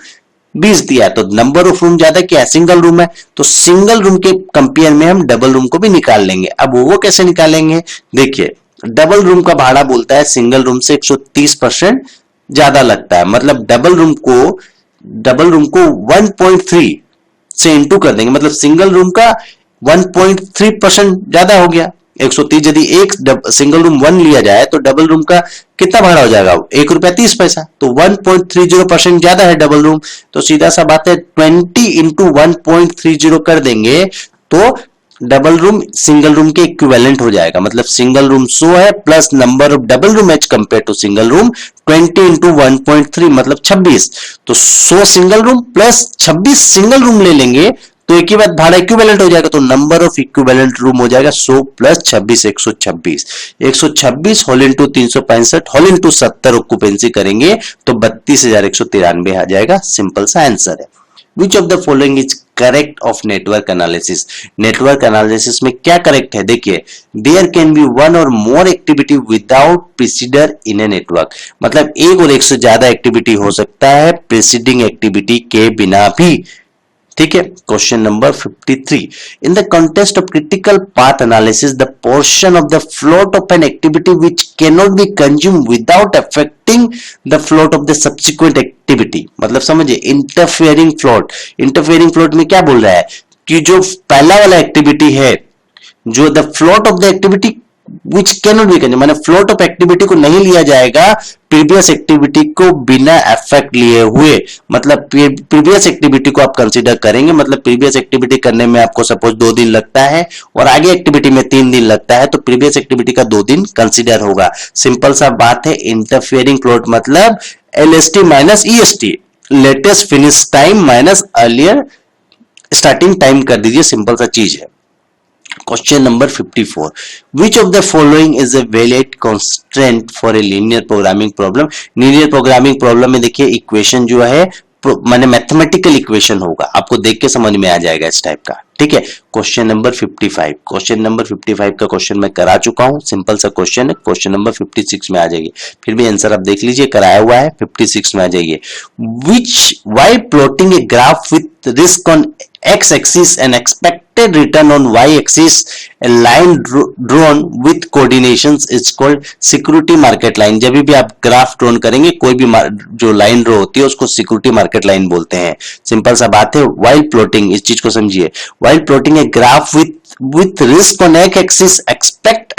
20 दिया है, तो नंबर ऑफ रूम ज्यादा क्या है सिंगल रूम है, तो सिंगल रूम के कंपेयर में हम डबल रूम को भी निकाल लेंगे। अब वो कैसे निकालेंगे, देखिए डबल रूम का भाड़ा बोलता है सिंगल रूम से 130% ज्यादा लगता है। मतलब डबल रूम को 1.3 से इंटू कर देंगे, मतलब सिंगल रूम का 1.3% ज्यादा हो गया। 130 यदि एक सिंगल रूम 1 लिया जाए तो डबल रूम का कितना भाड़ा हो जाएगा, 1 रुपया 30 पैसा, तो 1.30% ज्यादा है डबल रूम। तो सीधा सा बात है 20 इंटू 1.30 कर देंगे तो डबल रूम सिंगल रूम के इक्विवेलेंट हो जाएगा। मतलब सिंगल रूम 100 है plus number of double room as compare to single room 20 into 1.3 मतलब 26। तो 100 single room plus 26 single room ले लेंगे तो एक ही बात भाड़ा इक्विवेलेंट हो जाएगा, तो नंबर ऑफ इक्विवेलेंट रूम हो जाएगा 100 plus 26 126 126 whole into 365 whole into 70 occupancy करेंगे तो 32,193 आ जाएगा। सिंपल सा आंसर है। Which of the following is correct of network analysis? Network analysis में क्या करेक्ट है? देखिए, देयर कैन बी वन और मोर activity without प्रीसीडर in a network, मतलब एक और एक से ज्यादा एक्टिविटी हो सकता है प्रीसीडिंग एक्टिविटी के बिना भी। ठीक है। Question number 53, in the context of critical path analysis the portion of the float of an activity which can not be consume without affecting the float of the subsequent activity, मतलब समझिए interfering float. Interfering float में क्या बोल रहा है कि जो पहला वाला एक्टिविटी है, जो the float of the activity which can not be consume, माने फ्लोट ऑफ एक्टिविटी को नहीं लिया जाएगा प्रीवियस एक्टिविटी को बिना इफेक्ट लिए हुए, मतलब प्रीवियस एक्टिविटी को आप कंसीडर करेंगे, मतलब प्रीवियस एक्टिविटी करने में आपको सपोज 2 दिन लगता है और आगे एक्टिविटी में 3 दिन लगता है, तो प्रीवियस एक्टिविटी का 2 दिन कंसीडर होगा। सिंपल सा बात है। इंटरफेयरिंग फ्लोट मतलब LST minus EST, latest finish time minus earlier starting time कर दीजिए, सिंपल सा चीज है। Question number 54, which of the following is a valid constant for a linear programming problem? Linear programming problem में देखिए equation जो है माने मैथमेटिकल इक्वेशन होगा, आपको देख के समझ में आ जाएगा इस टाइप का। ठीक है। क्वेश्चन नंबर 55, क्वेश्चन नंबर 55 का क्वेश्चन मैं करा चुका हूं, सिंपल सा क्वेश्चन है। क्वेश्चन नंबर 56 में आ जाइए, फिर भी आंसर आप देख लीजिए, कराया हुआ है। 56 में आ जाइए, which by plotting a graph with risk on x axis and expected return on y axis, a line drawn with coordinations is called security market line। जब भी आप ग्राफ ड्रॉन करेंगे, कोई भी जो लाइन ड्रॉ होती है उसको सिक्योरिटी मार्केट लाइन बोलते हैं। सिंपल सा बात है। while plotting, इस चीज को समझिए, while plotting a graph with risk on x axis expect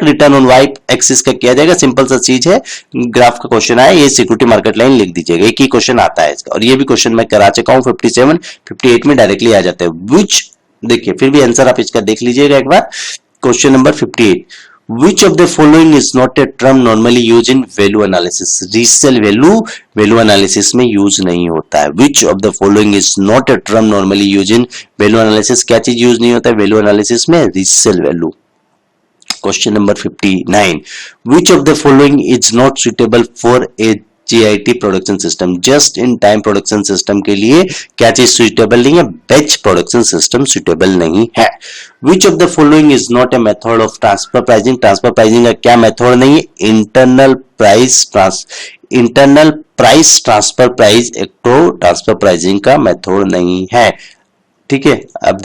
return on y axis का किया जाएगा। सिंपल सा चीज है, ग्राफ का क्वेश्चन आया, ये सिक्योरिटी मार्केट लाइन लिख दीजिएगा, एक ही क्वेश्चन आता है इसका, और ये भी क्वेश्चन मैं करा चुका हूं। 57 58 में डायरेक्टली आ जाता है। विच, देखिए फिर भी आंसर आप इसका देख लीजिएगा एक बार। Question number 58, which of the following is not a term normally used in value analysis? resale value analysis में यूज नहीं होता है। which of the following is not a term normally used in value analysis? क्या चीज use नहीं होता है value analysis में? resale value। Question number 59, which of the following is not suitable for a GIT production system? Just in time production system के लिए क्या चीज सुइटेबल नहीं है? बैच प्रोडक्शन सिस्टम सुइटेबल नहीं है। Which of the following is not a method of transfer pricing? Transfer pricing का क्या मेथड नहीं है? इंटरनल प्राइस ट्रांसफर प्राइस एक तो ट्रांसफर प्राइसिंग का मेथड नहीं है। ठीक है। अब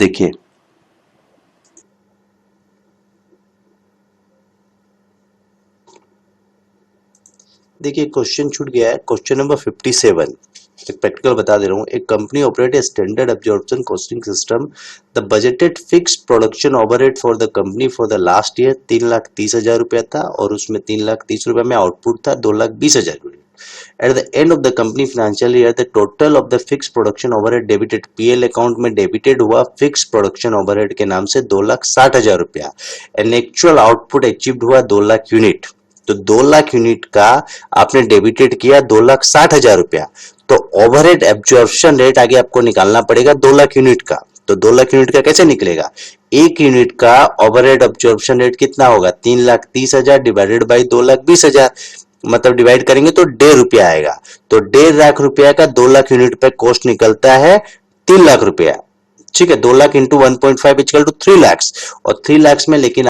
देखिए, क्वेश्चन छूट गया है। क्वेश्चन नंबर 57, एक प्रैक्टिकल बता दे रहा हूं। एक company operate a standard absorption costing system. The budgeted fix production overhead for the company for the last year 3,30,000 रुपया था, और उसमें 3,30,000 रुपया में आउटपुट था 2,20,000 रुपया। At the end of the company financial year the total of the fix production overhead debited, PL account में debited हुआ फिक्स प्रोडक्शन ओवरहेड के नाम से 2,60,000 रुपया। एंड एक्चुअल आउटपुट अचीव्ड हुआ 2 लाख यूनिट। तो 2 लाख यूनिट का आपने डेबिटेड किया 2,60,000 रुपया, तो ओवरहेड एब्जॉर्प्शन रेट आगे आपको निकालना पड़ेगा 2 लाख यूनिट का। तो 2 लाख यूनिट का कैसे निकलेगा? 1 यूनिट का ओवरहेड एब्जॉर्प्शन रेट कितना होगा? 3,30,000 डिवाइडेड बाई 2,20,000, मतलब डिवाइड करेंगे तो 1.5 रुपया आएगा। तो 1.5 लाख रुपया का 2 लाख यूनिट पे कॉस्ट निकलता है 3 लाख रुपया। ठीक है। 2 lakh into 1.5 equal to 3 lakh, और 3 लाख में लेकिन